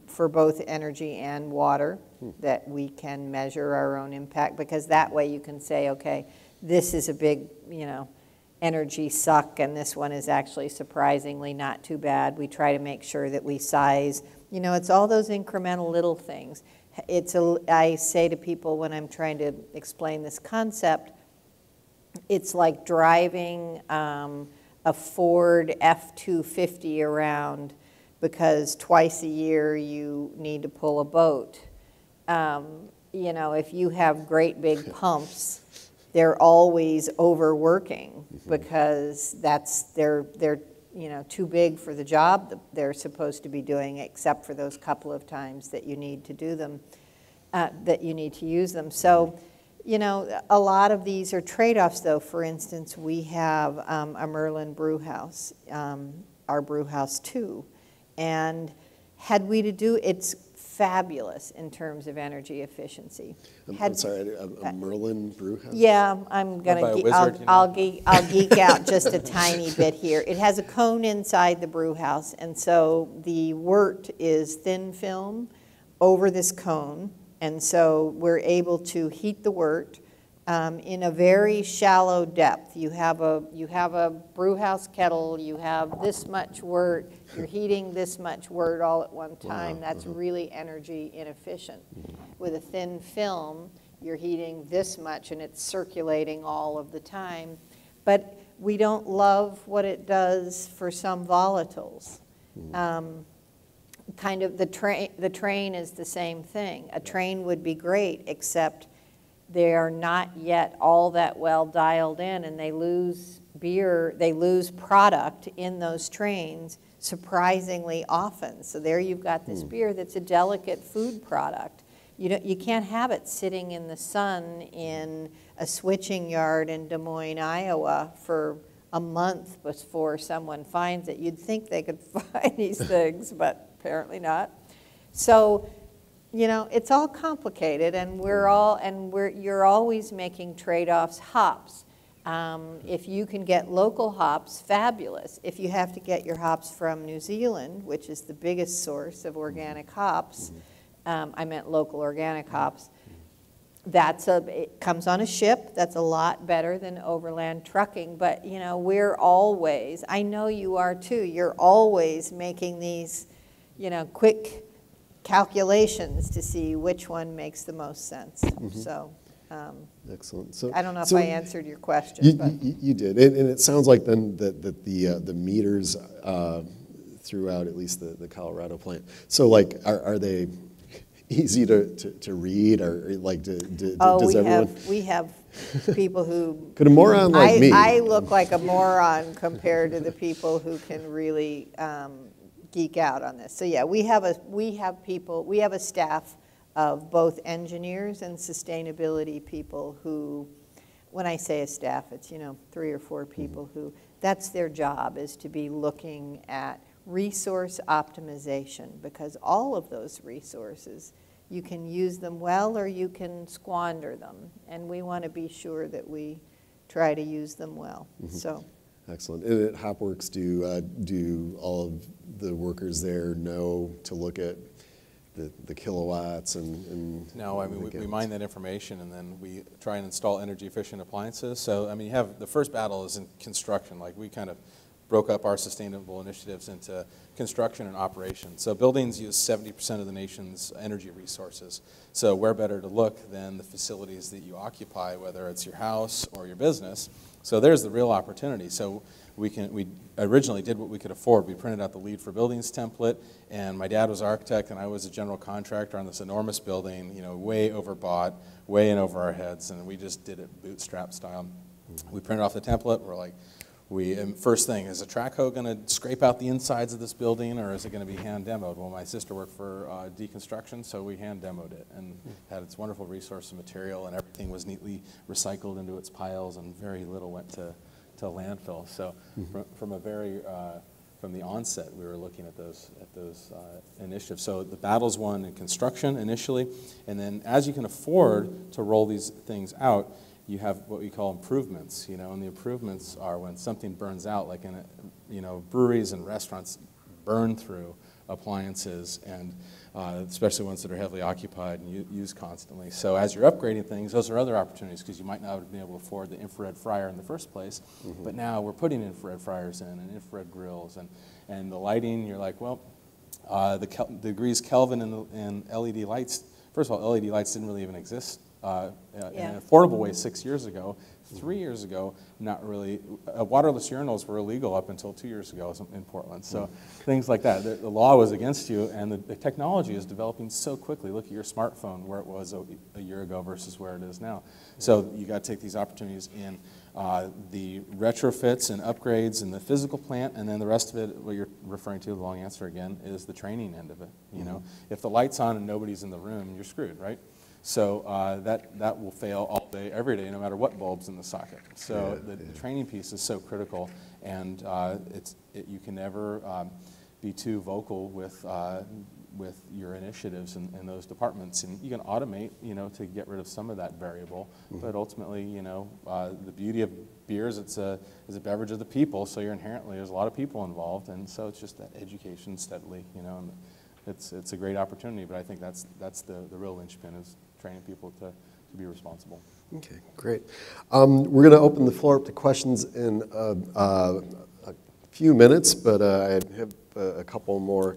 Speaker 3: for both energy and water that we can measure our own impact, because that way you can say, okay, this is a big, energy suck, and this one is actually surprisingly not too bad. We try to make sure that we size, it's all those incremental little things. I say to people when I'm trying to explain this concept, it's like driving a Ford F-250 around because twice a year you need to pull a boat. If you have great big pumps, they're always overworking because they're too big for the job that they're supposed to be doing, except for those couple of times that you need to do them, that you need to use them. So, a lot of these are trade-offs, though. For instance, we have a Merlin brew house, our brew house too, and had we to do, it's fabulous in terms of energy efficiency.
Speaker 1: I'm sorry, a Merlin brew house?
Speaker 3: Yeah, I'm gonna. I'll geek out just a tiny bit here. It has a cone inside the brew house, and so the wort is thin film over this cone, and so we're able to heat the wort in a very shallow depth. You have a brew house kettle. You have this much wort. You're heating this much wort all at one time. Wow. That's really energy inefficient. With a thin film, you're heating this much, and it's circulating all of the time. But we don't love what it does for some volatiles. Kind of the train is the same thing. A train would be great, except they are not yet all that well dialed in, and they lose product in those trains surprisingly often. So there you've got this beer that's a delicate food product. You can't have it sitting in the sun in a switching yard in Des Moines, Iowa for a month before someone finds it. You'd think they could find these things, but apparently not. So, it's all complicated, and you're always making trade-offs. Hops. If you can get local hops, fabulous. If you have to get your hops from New Zealand, which is the biggest source of organic hops, I meant local organic hops, it comes on a ship. That's a lot better than overland trucking. But, we're always, I know you are too, you're always making these, quick calculations to see which one makes the most sense. So,
Speaker 1: excellent. So
Speaker 3: I don't know if I answered your question.
Speaker 1: You did, and it sounds like then that the meters throughout at least the Colorado plant. So like, are they easy to read, or like does everyone?
Speaker 3: We have people who
Speaker 1: could a moron like me?
Speaker 3: I look like a moron compared to the people who can really geek out on this. So yeah, we have a staff of both engineers and sustainability people who, when I say a staff, it's 3 or 4 people who, that's their job, is to be looking at resource optimization, because all of those resources, you can use them well or you can squander them, and we want to be sure that we try to use them well. So.
Speaker 1: Excellent. And at Hopworks, do all of the workers there know to look at the kilowatts and
Speaker 2: No, I mean, we mine that information, and then we try and install energy efficient appliances. So, I mean, you have the first battle is in construction. Like, we kind of broke up our sustainable initiatives into construction and operation. So buildings use 70% of the nation's energy resources. So where better to look than the facilities that you occupy, whether it's your house or your business. So there's the real opportunity. So we originally did what we could afford. We printed out the Lead for Buildings template, and my dad was architect and I was a general contractor on this enormous building, way overbought, way in over our heads, and we just did it bootstrap style. We printed off the template. We're like, first thing, is a track hoe going to scrape out the insides of this building, or is it going to be hand demoed? Well, my sister worked for deconstruction, so we hand demoed it and had its wonderful resource of material, and everything was neatly recycled into its piles, and very little went to landfill. So from the onset, we were looking at those initiatives. So the battle's won in construction initially, and then as you can afford to roll these things out, you have what we call improvements, and the improvements are when something burns out, like breweries and restaurants burn through appliances, and especially ones that are heavily occupied and used constantly. So as you're upgrading things, those are other opportunities, because you might not have been able to afford the infrared fryer in the first place, but now we're putting infrared fryers in and infrared grills, and the lighting, you're like, well, the degrees Kelvin and LED lights, first of all, LED lights didn't really even exist in an affordable way 6 years ago. 3 years ago, not really. Waterless urinals were illegal up until 2 years ago in Portland. So things like that. The law was against you, and the technology is developing so quickly. Look at your smartphone, where it was a year ago versus where it is now. So you got to take these opportunities in the retrofits and upgrades in the physical plant, and then the rest of it, what you're referring to, the long answer again, is the training end of it. You know, if the light's on and nobody's in the room, you're screwed, right? So that will fail all day, every day, no matter what bulb's in the socket. So the training piece is so critical, and you can never be too vocal with your initiatives in those departments. And you can automate, you know, to get rid of some of that variable. But ultimately, you know, the beauty of beer is it's a beverage of the people. So there's a lot of people involved, and so it's just that education steadily, you know. And it's a great opportunity, but I think that's the real linchpin, is training people to be responsible.
Speaker 1: Okay, great. We're going to open the floor up to questions in a few minutes, but I have a couple more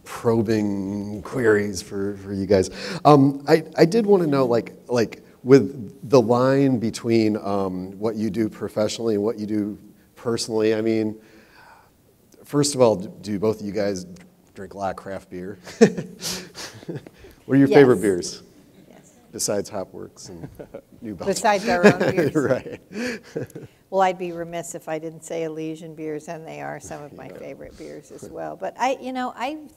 Speaker 1: probing queries for you guys. I did want to know, like with the line between what you do professionally and what you do personally. I mean, first of all, do both of you guys drink a lot of craft beer? What are your favorite beers?
Speaker 3: Yes.
Speaker 1: Besides Hopworks and New Belgium.
Speaker 3: Besides our own beers.
Speaker 1: Right.
Speaker 3: Well, I'd be remiss if I didn't say Elysian beers, and they are some of my favorite beers as well. But I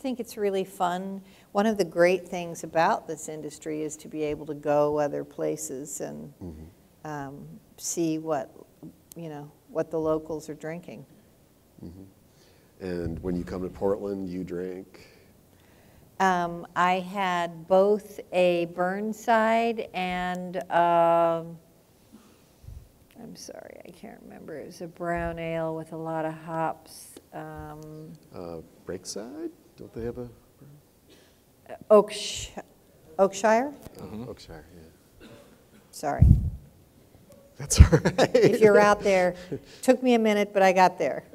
Speaker 3: think it's really fun. One of the great things about this industry is to be able to go other places and see what the locals are drinking.
Speaker 1: And when you come to Portland, you drink?
Speaker 3: I had both a Burnside and I'm sorry, I can't remember. It was a brown ale with a lot of hops.
Speaker 1: Breakside? Don't they have a?
Speaker 3: Oakshire?
Speaker 1: Oakshire, yeah.
Speaker 3: Sorry.
Speaker 1: That's all right.
Speaker 3: If you're out there, took me a minute, but I got there.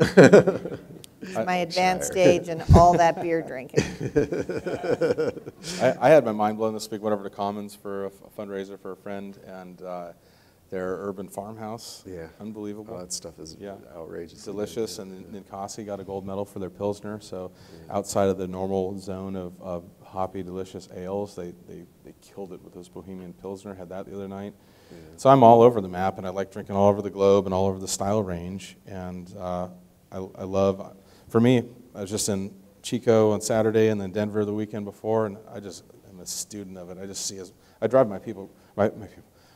Speaker 3: My advanced age and all that beer drinking.
Speaker 2: I had my mind blown this week. Went over to Commons for a fundraiser for a friend, and their urban farmhouse.
Speaker 1: Yeah.
Speaker 2: Unbelievable.
Speaker 1: Oh, that stuff is outrageous.
Speaker 2: It's delicious, and Ninkasi got a gold medal for their Pilsner. So outside of the normal zone of hoppy, delicious ales, they killed it with this Bohemian Pilsner. Had that the other night. Yeah. So I'm all over the map, and I like drinking all over the globe and all over the style range. And I love, for me, I was just in Chico on Saturday and then Denver the weekend before, and I just am a student of it. I just see I drive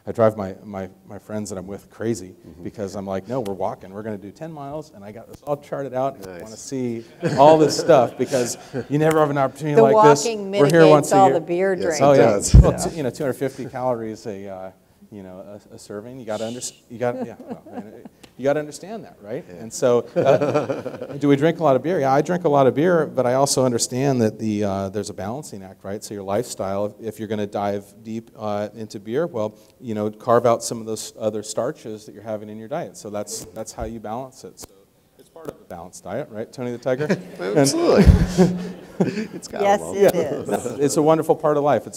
Speaker 2: I drive my friends that I'm with crazy because I'm like, no, we're walking. We're going to do 10 miles, and I got this all charted out. And I want to see all this stuff because you never have an opportunity like this.
Speaker 3: The walking
Speaker 2: We're here once
Speaker 3: mitigates
Speaker 2: a
Speaker 3: all
Speaker 2: year.
Speaker 3: the beer drinking.
Speaker 1: Oh, yeah.
Speaker 2: Well, 250 calories a serving. You got to understand that, right? Yeah. And so, do we drink a lot of beer? Yeah, I drink a lot of beer, but I also understand that there's a balancing act, right? So your lifestyle, if you're going to dive deep into beer, well, carve out some of those other starches that you're having in your diet. So that's how you balance it. So it's part of a balanced diet, right, Tony the Tiger?
Speaker 1: Absolutely. It's got
Speaker 3: yes, it is.
Speaker 2: It's a wonderful part of life.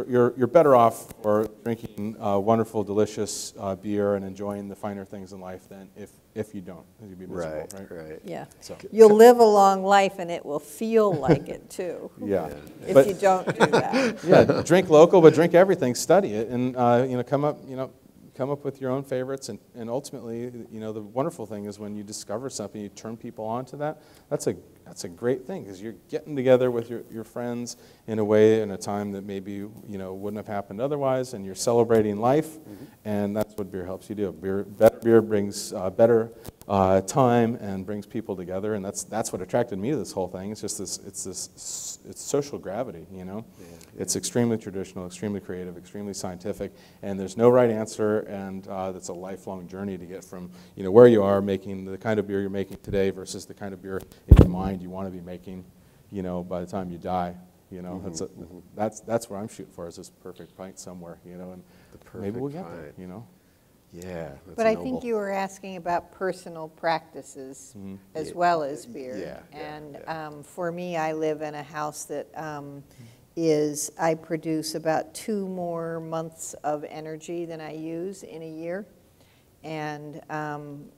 Speaker 2: You're better off for drinking wonderful, delicious beer and enjoying the finer things in life than if you don't. You'd be miserable,
Speaker 1: right.
Speaker 3: Yeah.
Speaker 2: So.
Speaker 3: You'll live a long life, and it will feel like it too.
Speaker 2: Yeah.
Speaker 3: If you don't do that.
Speaker 2: Yeah. Drink local, but drink everything. Study it, and come up with your own favorites, and ultimately, the wonderful thing is when you discover something, you turn people on to that. That's a great thing because you're getting together with your friends in a way, in a time that maybe wouldn't have happened otherwise, and you're celebrating life, and that's what beer helps you do. Better beer brings better time and brings people together, and that's what attracted me to this whole thing. It's just it's social gravity, It's extremely traditional, extremely creative, extremely scientific, and there's no right answer, and that's a lifelong journey to get from where you are making the kind of beer you're making today versus the kind of beer in your mind you want to be making you know, by the time you die. You know, that's what I'm shooting for, is this perfect pint somewhere, you know, and maybe we'll get there, you know.
Speaker 1: Yeah, that's
Speaker 3: But I
Speaker 1: noble.
Speaker 3: think you were asking about personal practices as well as beer.
Speaker 1: Yeah,
Speaker 3: And for me, I live in a house that I produce about 2 more months of energy than I use in a year. And,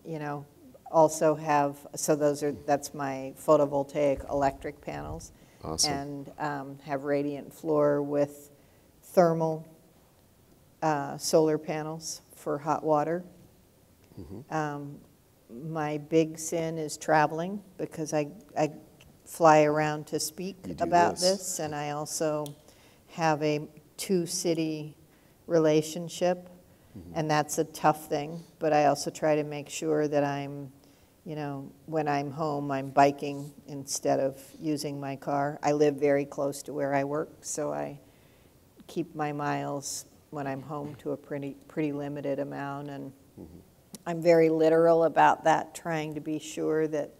Speaker 3: you know, also have, so that's my photovoltaic electric panels.
Speaker 1: Awesome.
Speaker 3: And have radiant floor with thermal solar panels for hot water. My big sin is traveling, because I fly around to speak about this, and I also have a 2-city relationship, and that's a tough thing, but I also try to make sure that I'm, you know, when I'm home, I'm biking instead of using my car. I live very close to where I work, so I keep my miles when I'm home to a pretty limited amount, and I'm very literal about that, trying to be sure that,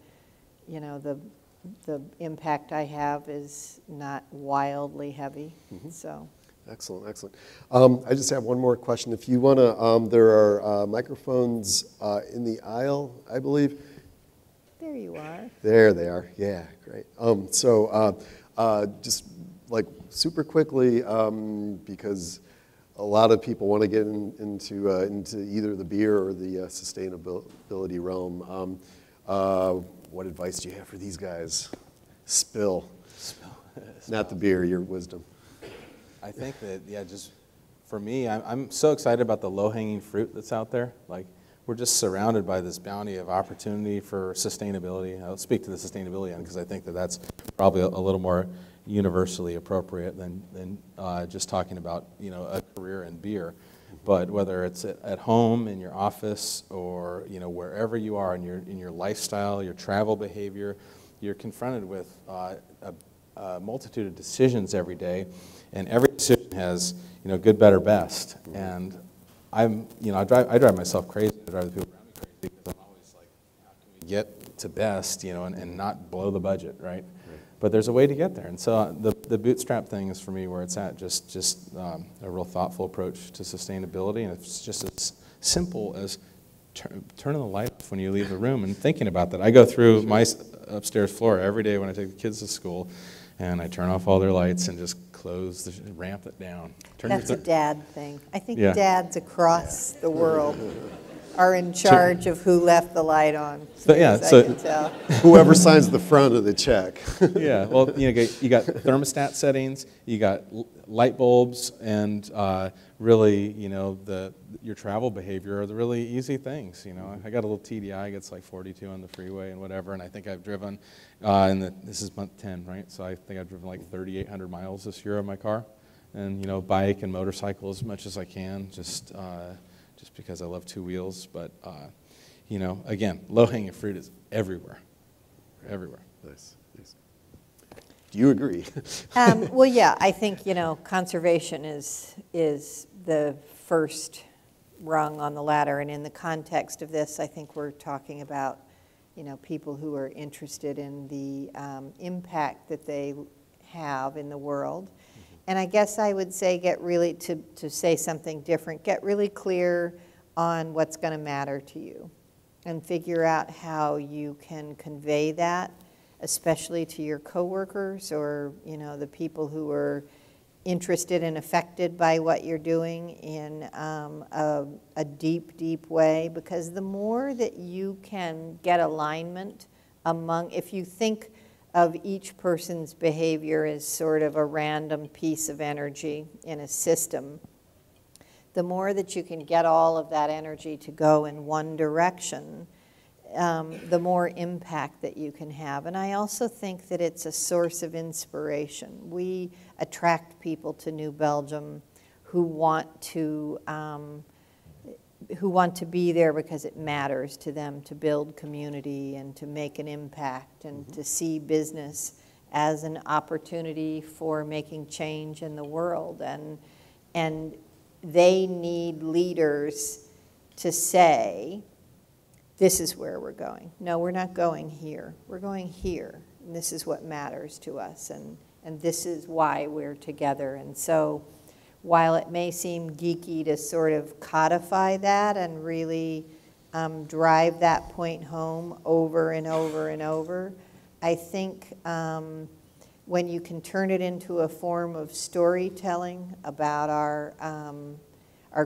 Speaker 3: you know, the impact I have is not wildly heavy. So.
Speaker 1: Excellent, excellent. I just have one more question. If you want to, there are microphones in the aisle, I believe.
Speaker 3: There you are.
Speaker 1: There they are. Yeah, great. Just like super quickly, because a lot of people want to get into either the beer or the sustainability realm. What advice do you have for these guys? Spill. Not the beer, your wisdom.
Speaker 2: I think that, yeah, just for me, I'm so excited about the low-hanging fruit that's out there. Like, we're just surrounded by this bounty of opportunity for sustainability. I'll speak to the sustainability end, because I think that that's probably a little more universally appropriate than just talking about, you know, a career in beer. But whether it's at home, in your office, or, you know, wherever you are in your lifestyle, your travel behavior, you're confronted with a multitude of decisions every day, and every decision has, you know, good, better, best. And I drive myself crazy. I drive the people around me crazy, because I'm always like, how can we get to best, you know, and not blow the budget, right? But there's a way to get there. And so the bootstrap thing is, for me, where it's at, just a real thoughtful approach to sustainability. And it's just as simple as turning the light off when you leave the room and thinking about that. I go through my upstairs floor every day when I take the kids to school, and I turn off all their lights and just ramp it down.
Speaker 3: That's a dad thing. I think dads across the world are in charge of who left the light on.
Speaker 2: So, yeah,
Speaker 3: I can tell.
Speaker 1: Whoever signs the front of the check.
Speaker 2: Yeah, well, you got thermostat settings, you got light bulbs, and really, you know, your travel behavior are the really easy things. You know, I got a little TDI, it gets like 42 on the freeway and whatever, and I think I've driven, this is month 10, right? So I think I've driven like 3,800 miles this year on my car, and, you know, bike and motorcycle as much as I can, just because I love 2 wheels. But, you know, again, low-hanging fruit is everywhere, everywhere.
Speaker 1: Nice. Do you agree?
Speaker 3: Well, yeah, I think, you know, conservation is the first rung on the ladder. And in the context of this, I think we're talking about, you know, people who are interested in the impact that they have in the world. And I guess I would say to say something different, get really clear on what's going to matter to you, and figure out how you can convey that, especially to your coworkers, or, you know, the people who are interested and affected by what you're doing in a deep, deep way. Because the more that you can get alignment if you think of each person's behavior as sort of a random piece of energy in a system, the more that you can get all of that energy to go in one direction, the more impact that you can have. And I also think that it's a source of inspiration. We attract people to New Belgium who want to be there because it matters to them to build community and to make an impact, and to see business as an opportunity for making change in the world. And they need leaders to say, this is where we're going. No, we're not going here. We're going here. and this is what matters to us, and this is why we're together. And so while it may seem geeky to sort of codify that and really drive that point home over and over and over, I think when you can turn it into a form of storytelling about our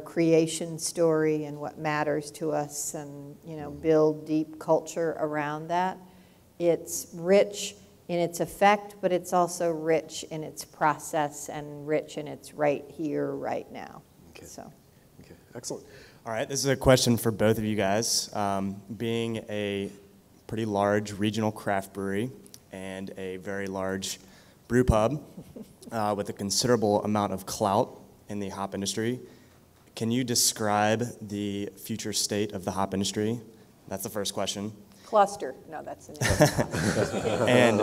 Speaker 3: creation story and what matters to us, and build deep culture around that, it's rich in its effect, but it's also rich in its process and rich in its right here, right now.
Speaker 1: Okay.
Speaker 3: So.
Speaker 1: Okay, excellent.
Speaker 4: All right, this is a question for both of you guys. Being a pretty large regional craft brewery and a very large brew pub with a considerable amount of clout in the hop industry, can you describe the future state of the hop industry? That's the first question.
Speaker 3: Cluster. No, that's the name.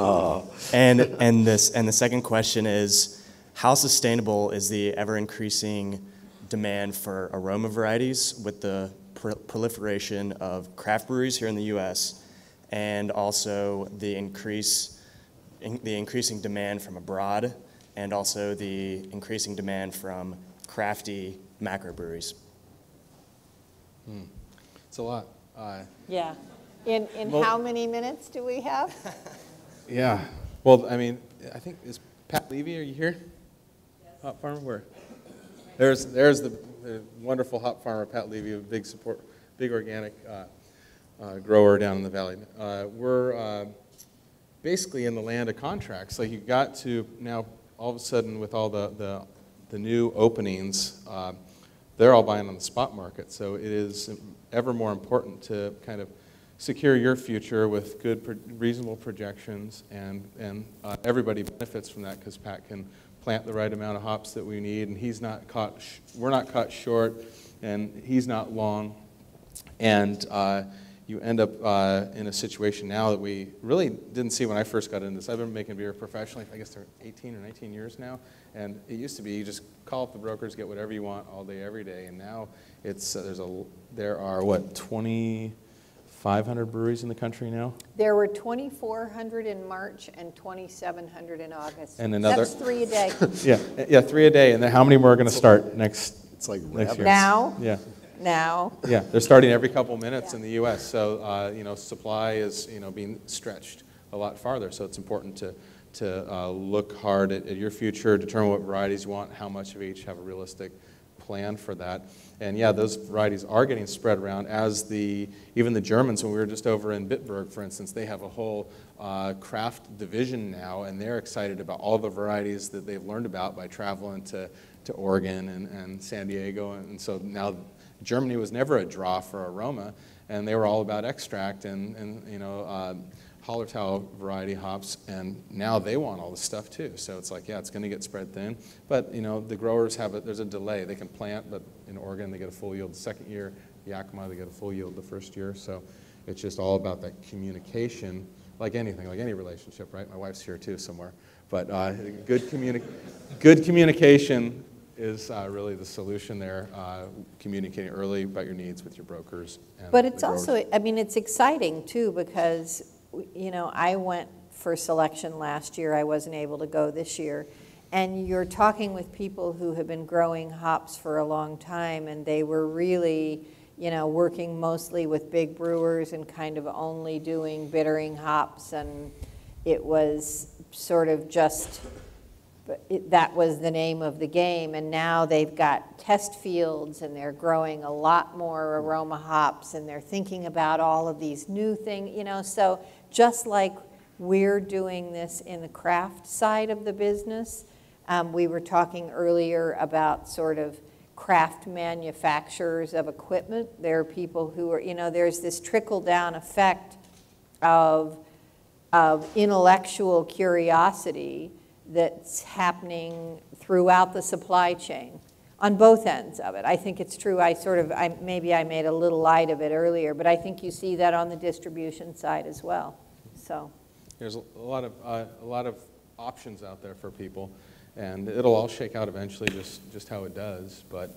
Speaker 4: And the second question is, how sustainable is the ever-increasing demand for aroma varieties with the proliferation of craft breweries here in the U.S., and also the increasing demand from abroad, and also the increasing demand from crafty macrobreweries?
Speaker 2: It's a lot.
Speaker 3: Yeah. In
Speaker 2: Well,
Speaker 3: how many minutes do we have?
Speaker 2: Yeah. Well, I mean, I think, is Pat Levy, are you here? Yes. Hop farmer, where? There's the wonderful hop farmer, Pat Levy, a big organic grower down in the valley. We're basically in the land of contracts. Like, you got to now, all of a sudden, with all the new openings, they're all buying on the spot market. So it is ever more important to kind of secure your future with good, reasonable projections, and everybody benefits from that, because Pat can plant the right amount of hops that we need, and he's not caught. We're not caught short, and he's not long, and you end up in a situation now that we really didn't see when I first got into this. I've been making beer professionally, I guess they're 18 or 19 years now, and it used to be you just call up the brokers, get whatever you want all day, every day, and now it's there are what, 2,500 breweries in the country now?
Speaker 3: There were 2,400 in March and 2,700 in August.
Speaker 2: And another,
Speaker 3: that's 3 a day.
Speaker 2: yeah, 3 a day. And then how many more are going to start next?
Speaker 1: It's like
Speaker 2: next year?
Speaker 3: Now?
Speaker 2: Yeah.
Speaker 3: Now?
Speaker 2: Yeah, they're starting every couple minutes in the U.S. So supply is being stretched a lot farther. So it's important to look hard at your future, determine what varieties you want, how much of each, have a realistic plan for that. And yeah, those varieties are getting spread around, as even the Germans, when we were just over in Bitburg, for instance, they have a whole craft division now, and they're excited about all the varieties that they've learned about by traveling to Oregon and San Diego. And so now Germany was never a draw for aroma, and they were all about extract and Hallertau variety hops, and now they want all this stuff too. So it's like, yeah, it's going to get spread thin. But the growers there's a delay. They can plant, but in Oregon they get a full yield the second year. Yakima, they get a full yield the first year. So it's just all about that communication, like anything, like any relationship, right? My wife's here too somewhere. But good communication is really the solution there. Communicating early about your needs with your brokers.
Speaker 3: But it's also, I mean, it's exciting too, because I went for selection last year. I wasn't able to go this year. And you're talking with people who have been growing hops for a long time, and they were really, working mostly with big brewers and kind of only doing bittering hops. And it was sort of just, that was the name of the game. And now they've got test fields, and they're growing a lot more aroma hops, and they're thinking about all of these new things, so just like we're doing this in the craft side of the business, we were talking earlier about sort of craft manufacturers of equipment. There are people who are, there's this trickle-down effect of intellectual curiosity that's happening throughout the supply chain on both ends of it. I think it's true. Maybe I made a little light of it earlier, but I think you see that on the distribution side as well. So
Speaker 2: there's a lot of options out there for people, and it'll all shake out eventually, just how it does. But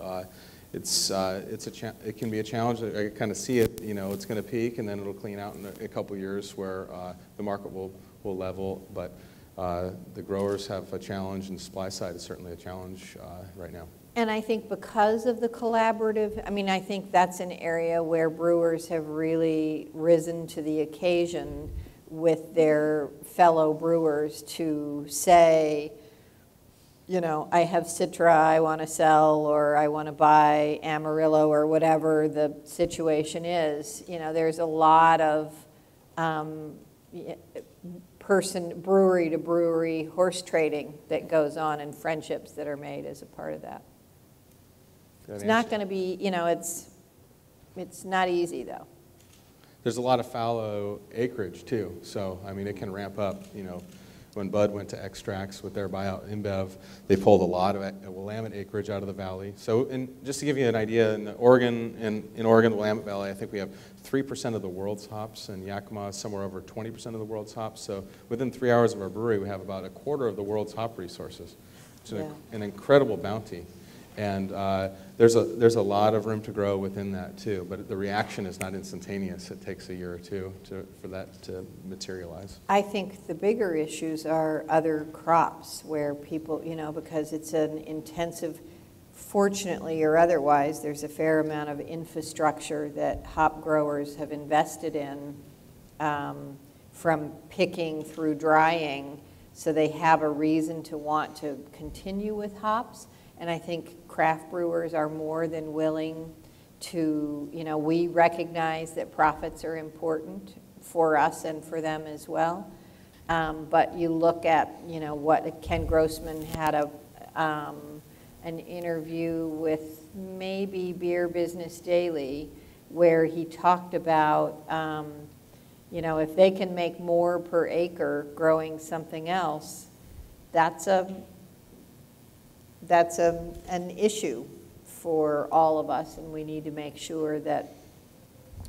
Speaker 2: it can be a challenge. I kind of see it. It's going to peak, and then it'll clean out in a couple years, where the market will will level, but the growers have a challenge, and supply side is certainly a challenge right now.
Speaker 3: And I think because of the collaborative, I mean, I think that's an area where brewers have really risen to the occasion with their fellow brewers to say, you know, I have Citra I want to sell, or I want to buy Amarillo, or whatever the situation is. You know, there's a lot of brewery to brewery horse trading that goes on, and friendships that are made as a part of that. It's not going to be, you know, it's not easy, though.
Speaker 2: There's a lot of fallow acreage, too. So, I mean, it can ramp up. You know, when Bud went to extracts with their buyout InBev, they pulled a lot of Willamette acreage out of the valley. So, just to give you an idea, in Oregon, the Willamette Valley, I think we have 3% of the world's hops, and Yakima is somewhere over 20% of the world's hops. So, within 3 hours of our brewery, we have about a quarter of the world's hop resources. It's an incredible bounty. And there's a lot of room to grow within that too, but the reaction is not instantaneous. It takes a year or two for that to materialize.
Speaker 3: I think the bigger issues are other crops where people, you know, because it's an intensive, fortunately or otherwise, there's a fair amount of infrastructure that hop growers have invested in, from picking through drying, so they have a reason to want to continue with hops. And I think craft brewers are more than willing to, you know, we recognize that profits are important for us and for them as well. But you look at, you know, what Ken Grossman had an interview with maybe Beer Business Daily, where he talked about, you know, if they can make more per acre growing something else, that's an issue for all of us, and we need to make sure that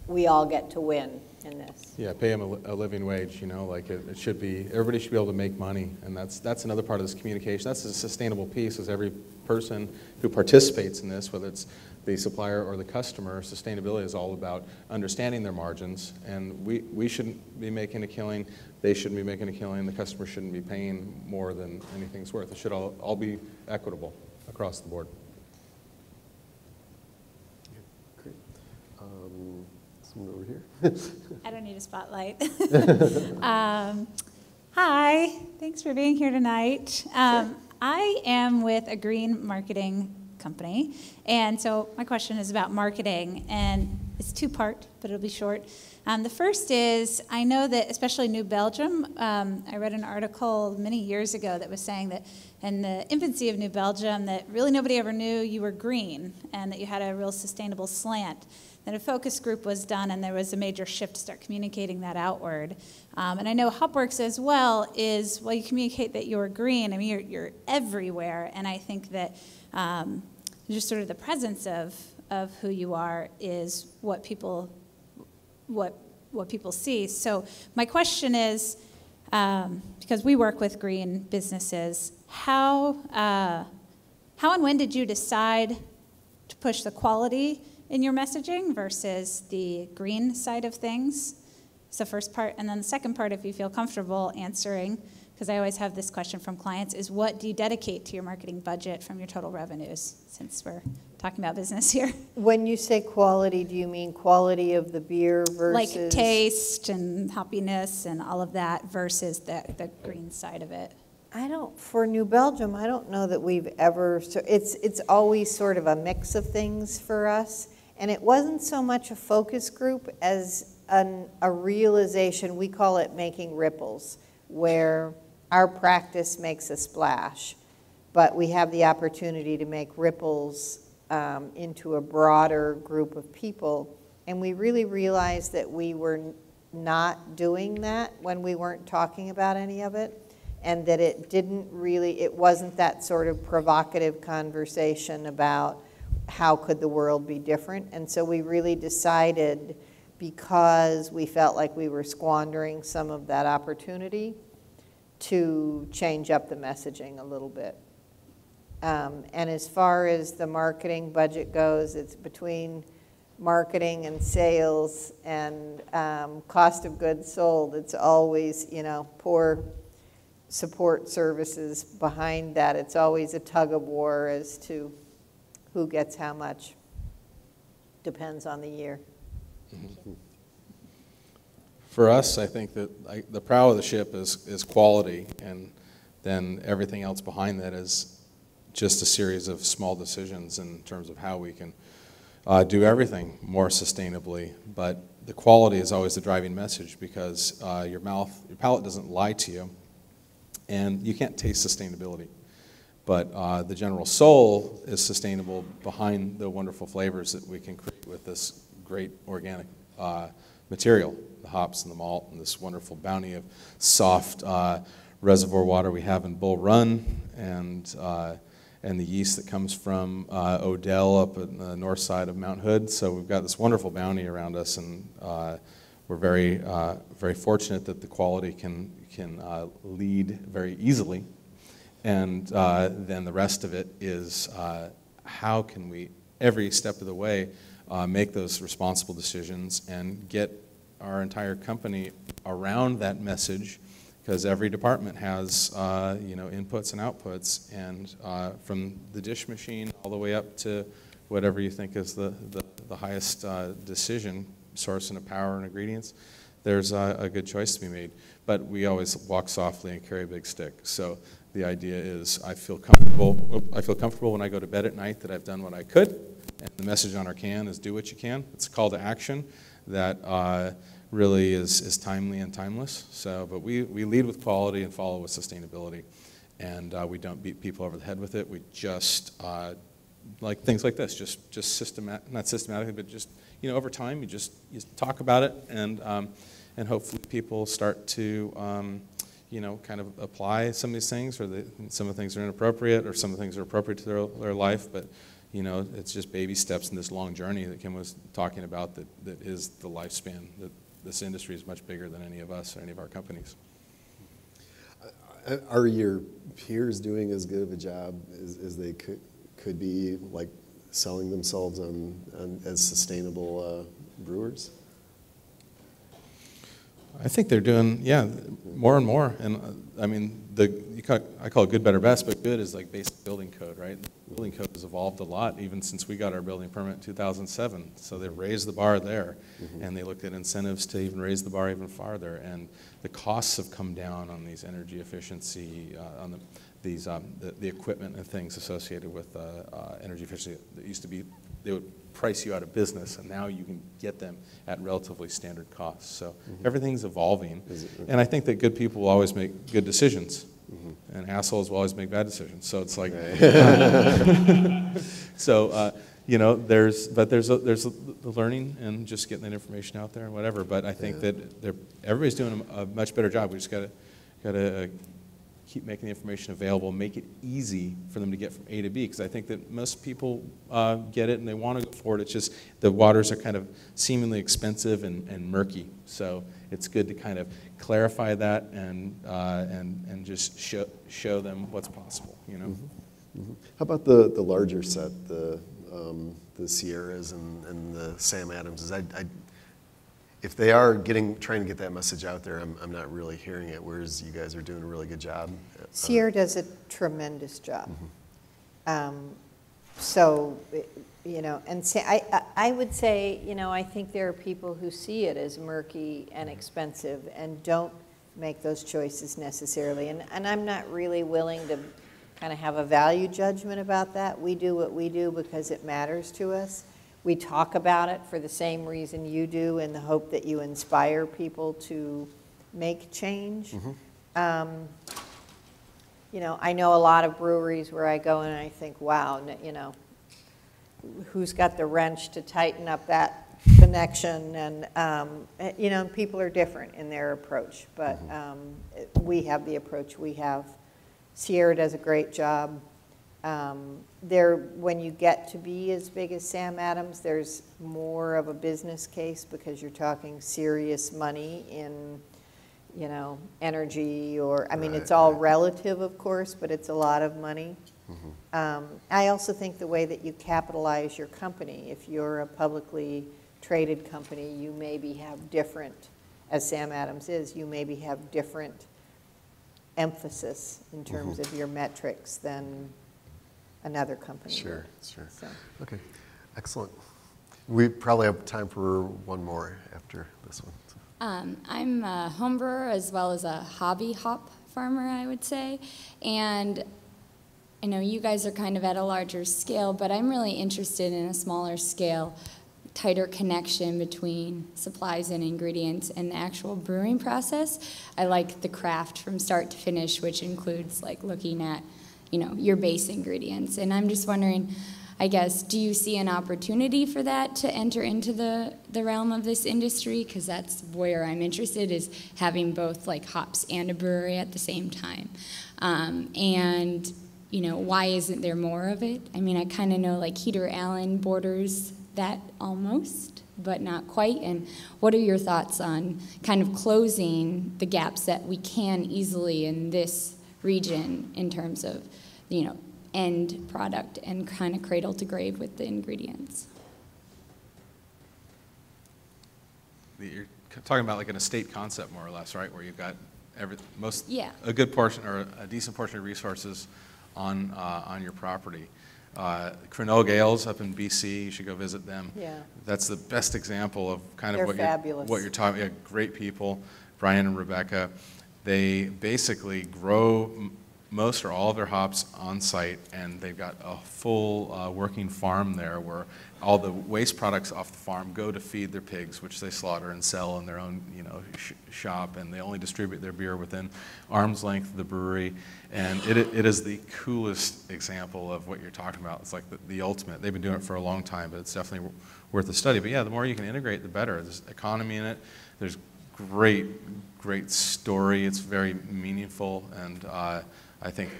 Speaker 3: we all get to win in this.
Speaker 2: Yeah, pay them a living wage, you know, like it should be, everybody should be able to make money, and that's another part of this communication. That's a sustainable piece, is every person who participates in this, whether it's the supplier or the customer, sustainability is all about understanding their margins, and we shouldn't be making a killing, they shouldn't be making a killing, the customer shouldn't be paying more than anything's worth. It should all be equitable across the board.
Speaker 1: Great. Someone over here.
Speaker 5: I don't need a spotlight. Hi, thanks for being here tonight.
Speaker 1: Sure.
Speaker 5: I am with a green marketing company, and so my question is about marketing, and it's two-part, but it'll be short. The first is, I know that especially New Belgium, I read an article many years ago that was saying that in the infancy of New Belgium that really nobody ever knew you were green and that you had a real sustainable slant. Then a focus group was done, and there was a major shift to start communicating that outward. And I know Hopworks as well is, well, you communicate that you're green. I mean, you're everywhere, and I think that just sort of the presence of who you are is what people see. So my question is, because we work with green businesses, how and when did you decide to push the quality in your messaging versus the green side of things? It's the first part. And then the second part, if you feel comfortable answering, because I always have this question from clients, is what do you dedicate to your marketing budget from your total revenues, since we're talking about business here?
Speaker 3: When you say quality, do you mean quality of the beer versus?
Speaker 5: Like taste and hoppiness and all of that versus the green side of it.
Speaker 3: For New Belgium, I don't know that we've ever, it's always sort of a mix of things for us. And it wasn't so much a focus group as a realization, we call it making ripples, where our practice makes a splash, but we have the opportunity to make ripples into a broader group of people. And we really realized that we were not doing that when we weren't talking about any of it, and that it wasn't that sort of provocative conversation about how could the world be different. And so we really decided, because we felt like we were squandering some of that opportunity, to change up the messaging a little bit. And as far as the marketing budget goes, it's between marketing and sales and cost of goods sold. It's always, poor support services behind that. It's always a tug of war as to who gets how much. Depends on the year.
Speaker 2: For us, I think that the prow of the ship is quality, and then everything else behind that is just a series of small decisions in terms of how we can do everything more sustainably. But the quality is always the driving message, because your palate doesn't lie to you, and you can't taste sustainability. But the general soul is sustainable behind the wonderful flavors that we can create with this great organic material, the hops and the malt, and this wonderful bounty of soft reservoir water we have in Bull Run, and the yeast that comes from Odell up at the north side of Mount Hood. So we've got this wonderful bounty around us, and we're very, very fortunate that the quality can lead very easily. And then the rest of it is how can we, every step of the way, make those responsible decisions and get our entire company around that message, because every department has inputs and outputs, and from the dish machine all the way up to whatever you think is the highest decision, sourcing of power and ingredients, there's a good choice to be made. But we always walk softly and carry a big stick. So the idea is I feel comfortable when I go to bed at night that I've done what I could, and the message on our can is do what you can. It's a call to action that really is timely and timeless. So, but we lead with quality and follow with sustainability, and we don't beat people over the head with it. We just like things like this, just not systematically, but just over time, you talk about it, and hopefully people start to kind of apply some of these things, or some of the things are inappropriate, or some of the things are appropriate to their life, but it's just baby steps in this long journey that Kim was talking about that is the lifespan. That this industry is much bigger than any of us or any of our companies.
Speaker 1: Are your peers doing as good of a job as they could be, like selling themselves as sustainable brewers?
Speaker 2: I think they're doing, more and more. And I mean, I call it good, better, best, but good is like basic building code, right? Building code has evolved a lot even since we got our building permit in 2007. So they raised the bar there, and they looked at incentives to even raise the bar even farther. And the costs have come down on these energy efficiency, on the equipment and things associated with energy efficiency. That used to be, they would price you out of business, and now you can get them at relatively standard costs. So everything's evolving, and I think that good people will always make good decisions, and assholes will always make bad decisions. So it's like, so there's the learning and just getting that information out there and whatever. But I think that everybody's doing a much better job. We just gotta keep making the information available, make it easy for them to get from A to B, because I think that most people get it and they want to go forward. It's just the waters are kind of seemingly expensive and murky. So it's good to kind of clarify that and just show them what's possible.
Speaker 1: How about the larger set, the Sierras and the Sam Adamses? If they are trying to get that message out there, I'm not really hearing it, whereas you guys are doing a really good job.
Speaker 3: Sierra does a tremendous job. And I would say, I think there are people who see it as murky and expensive and don't make those choices necessarily. And I'm not really willing to kind of have a value judgment about that. We do what we do because it matters to us. We talk about it for the same reason you do, in the hope that you inspire people to make change. I know a lot of breweries where I go and I think, wow, who's got the wrench to tighten up that connection? And, people are different in their approach, but we have the approach we have. Sierra does a great job. When you get to be as big as Sam Adams, there's more of a business case, because you're talking serious money in, energy, or, it's all relative, of course, but it's a lot of money. I also think the way that you capitalize your company, if you're a publicly traded company, you maybe have different, as Sam Adams is, you maybe have different emphasis in terms of your metrics than another company.
Speaker 1: Sure,
Speaker 3: would.
Speaker 1: sure.
Speaker 3: So.
Speaker 1: Okay, excellent. We probably have time for one more after this one.
Speaker 6: I'm a home brewer as well as a hobby hop farmer, I would say. And I know you guys are kind of at a larger scale, but I'm really interested in a smaller scale, tighter connection between supplies and ingredients and the actual brewing process. I like the craft from start to finish, which includes like looking at, your base ingredients. And I'm just wondering, I guess, do you see an opportunity for that to enter into the realm of this industry? Because that's where I'm interested, is having both like hops and a brewery at the same time. And, why isn't there more of it? I mean, I kind of know like Heater Allen borders that almost, but not quite. And what are your thoughts on kind of closing the gaps that we can easily in this region in terms of, end product and kind of cradle to grave with the ingredients?
Speaker 2: You're talking about like an estate concept, more or less, right? Where you've got
Speaker 6: Yeah.
Speaker 2: a good portion or a decent portion of resources on your property. Cranogue Ales up in BC, you should go visit them.
Speaker 3: Yeah.
Speaker 2: That's the best example of kind of
Speaker 3: They're
Speaker 2: what
Speaker 3: fabulous.
Speaker 2: You're talking. Yeah, great people, Brian and Rebecca. They basically grow most or all of their hops on site, and they've got a full working farm there where all the waste products off the farm go to feed their pigs, which they slaughter and sell in their own shop, and they only distribute their beer within arm's length of the brewery. And it is the coolest example of what you're talking about. It's like the ultimate. They've been doing it for a long time, but it's definitely worth a study. But yeah, the more you can integrate, the better. There's economy in it. There's great story. It's very meaningful, and I think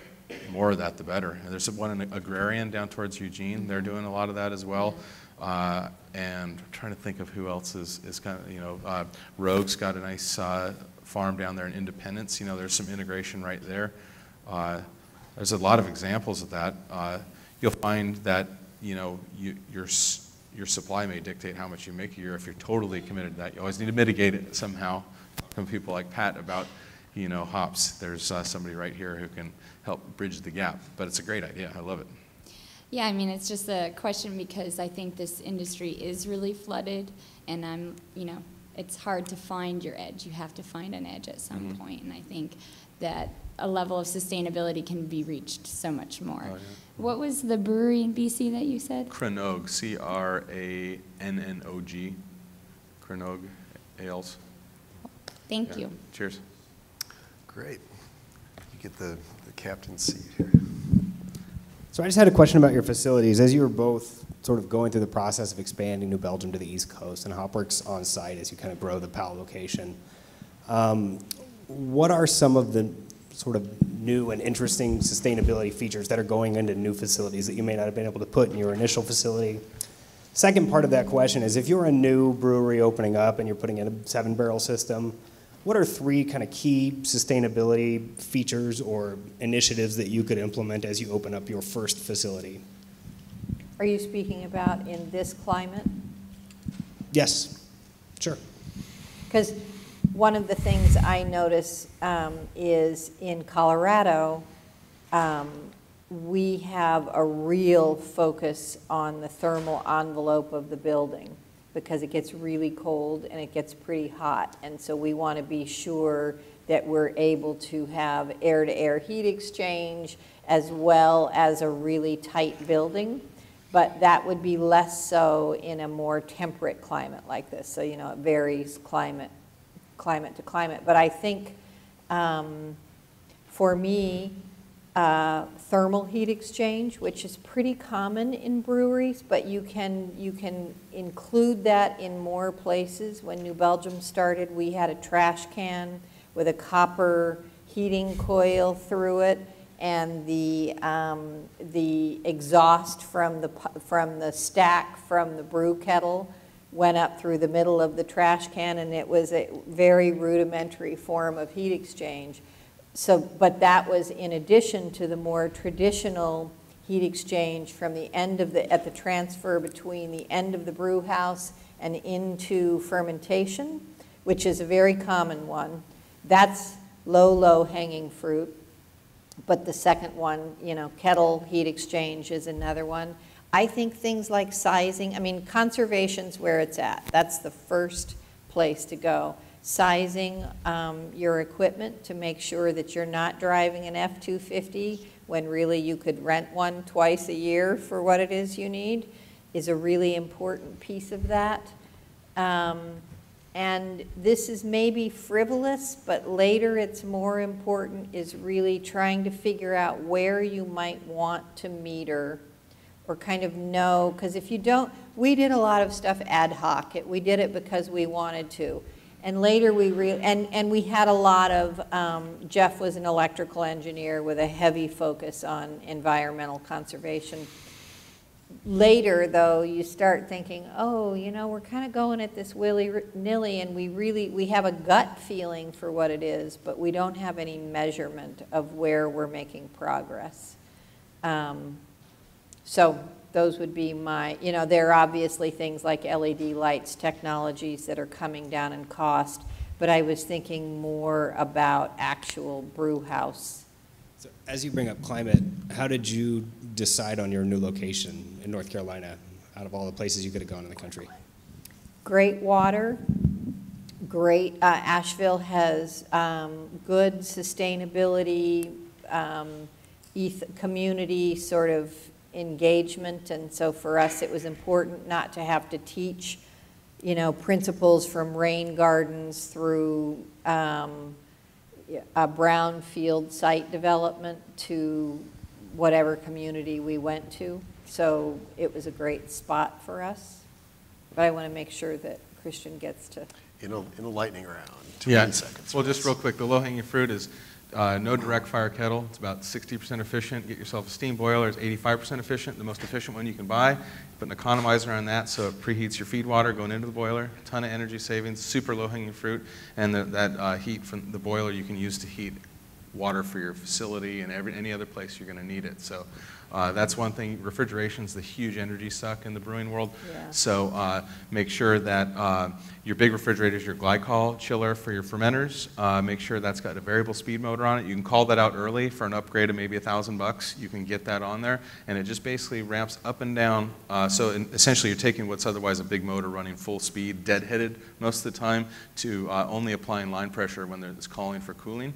Speaker 2: more of that, the better. And there's one in Agrarian down towards Eugene. They're doing a lot of that as well. And I'm trying to think of who else is kind of, Rogue's got a nice farm down there in Independence. There's some integration right there. There's a lot of examples of that. You'll find that, your supply may dictate how much you make a year. If you're totally committed to that, you always need to mitigate it somehow. From people like Pat about hops. There's somebody right here who can help bridge the gap. But it's a great idea. I love it.
Speaker 6: Yeah, I mean, it's just a question because I think this industry is really flooded, and it's hard to find your edge. You have to find an edge at some point, and I think that a level of sustainability can be reached so much more. Oh, yeah. What was the brewery in BC that you said?
Speaker 2: Cranogue, Crannog, Cranogue Ales.
Speaker 6: Thank you.
Speaker 2: Cheers.
Speaker 1: Great. You get the captain's seat here.
Speaker 7: So I just had a question about your facilities. As you were both sort of going through the process of expanding New Belgium to the East Coast and Hopworks on site as you kind of grow the PAL location, what are some of the sort of new and interesting sustainability features that are going into new facilities that you may not have been able to put in your initial facility? Second part of that question is, if you're a new brewery opening up and you're putting in a 7-barrel system, what are 3 kind of key sustainability features or initiatives that you could implement as you open up your first facility?
Speaker 3: Are you speaking about in this climate?
Speaker 7: Yes, sure.
Speaker 3: Because one of the things I notice is in Colorado, we have a real focus on the thermal envelope of the building because it gets really cold and it gets pretty hot. And so we want to be sure that we're able to have air-to-air heat exchange as well as a really tight building. But that would be less so in a more temperate climate like this. So, it varies climate to climate. But I think for me, thermal heat exchange, which is pretty common in breweries, but you can include that in more places. When New Belgium started, we had a trash can with a copper heating coil through it, and the exhaust from the stack from the brew kettle went up through the middle of the trash can, and it was a very rudimentary form of heat exchange. But that was in addition to the more traditional heat exchange from the end of at the transfer between the end of the brew house and into fermentation, which is a very common one. That's low hanging fruit. But the second one, kettle heat exchange is another one. I think things like sizing, conservation's where it's at. That's the first place to go. Sizing your equipment to make sure that you're not driving an F-250 when really you could rent one twice a year for what it is you need is a really important piece of that. And this is maybe frivolous, but later it's more important is really trying to figure out where you might want to meter or kind of know, because if you don't, we did a lot of stuff ad hoc. We did it because we wanted to. And later and we had a lot of, Jeff was an electrical engineer with a heavy focus on environmental conservation. Later, though, you start thinking, oh, we're kind of going at this willy-nilly, and we have a gut feeling for what it is, but we don't have any measurement of where we're making progress. So those would be my, there are obviously things like LED lights, technologies that are coming down in cost, but I was thinking more about actual brew house.
Speaker 7: So as you bring up climate, how did you decide on your new location in North Carolina out of all the places you could have gone in the country?
Speaker 3: Great water, great, Asheville has good sustainability, community sort of engagement, and so for us it was important not to have to teach, principles from rain gardens through a brownfield site development to whatever community we went to. So it was a great spot for us. But I want to make sure that Christian gets to.
Speaker 1: In a lightning round, 20 seconds.
Speaker 2: Well, just real quick, the low-hanging fruit is no direct fire kettle. It's about 60% efficient. Get yourself a steam boiler. It's 85% efficient, the most efficient one you can buy. Put an economizer on that so it preheats your feed water going into the boiler. A ton of energy savings, super low-hanging fruit. And that heat from the boiler you can use to heat water for your facility and any other place you're going to need it. So that's one thing. Refrigeration is the huge energy suck in the brewing world.
Speaker 3: Yeah.
Speaker 2: So make sure that your big refrigerator is your glycol chiller for your fermenters. Make sure that's got a variable speed motor on it. You can call that out early for an upgrade of maybe $1,000. You can get that on there, and it just basically ramps up and down. Essentially, you're taking what's otherwise a big motor running full speed, deadheaded most of the time, to only applying line pressure when it's calling for cooling.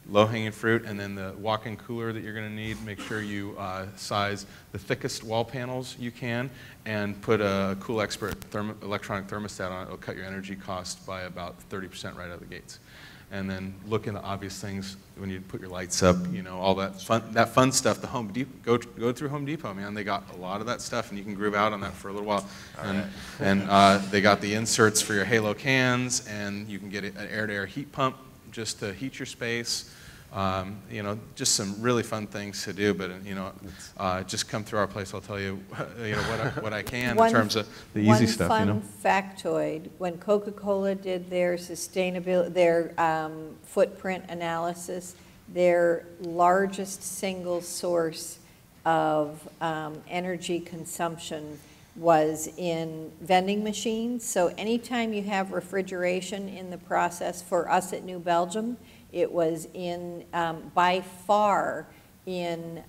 Speaker 2: Low-hanging fruit, and then the walk-in cooler that you're going to need, make sure you size the thickest wall panels you can and put a Cool Expert electronic thermostat on it. It'll cut your energy cost by about 30% right out of the gates. And then look into obvious things when you put your lights up, all that fun stuff. The Home Depot, go through Home Depot, man. They got a lot of that stuff, and you can groove out on that for a little while. And they got the inserts for your Halo cans, and you can get an air-to-air heat pump just to heat your space. Just some really fun things to do, but just come through our place. I'll tell you, what I can in terms of the easy stuff.
Speaker 3: One fun factoid: when Coca-Cola did their sustainability, their footprint analysis, their largest single source of energy consumption was in vending machines. So anytime you have refrigeration in the process, for us at New Belgium, it was in, by far, in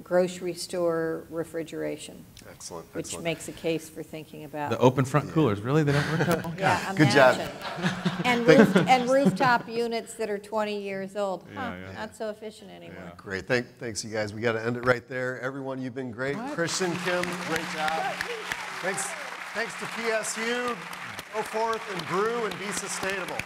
Speaker 3: grocery store refriggeration.
Speaker 1: Excellent.
Speaker 3: Which makes a case for thinking about.
Speaker 2: The open front coolers, really? They don't work that well?
Speaker 3: Yeah,
Speaker 1: Good job.
Speaker 3: And rooftop units that are 20 years old. Not so efficient anymore.
Speaker 1: Yeah. Great. Thanks, you guys. We got to end it right there. Everyone, you've been great. Christian, Kim, great job. Thanks to PSU. Go forth and brew and be sustainable.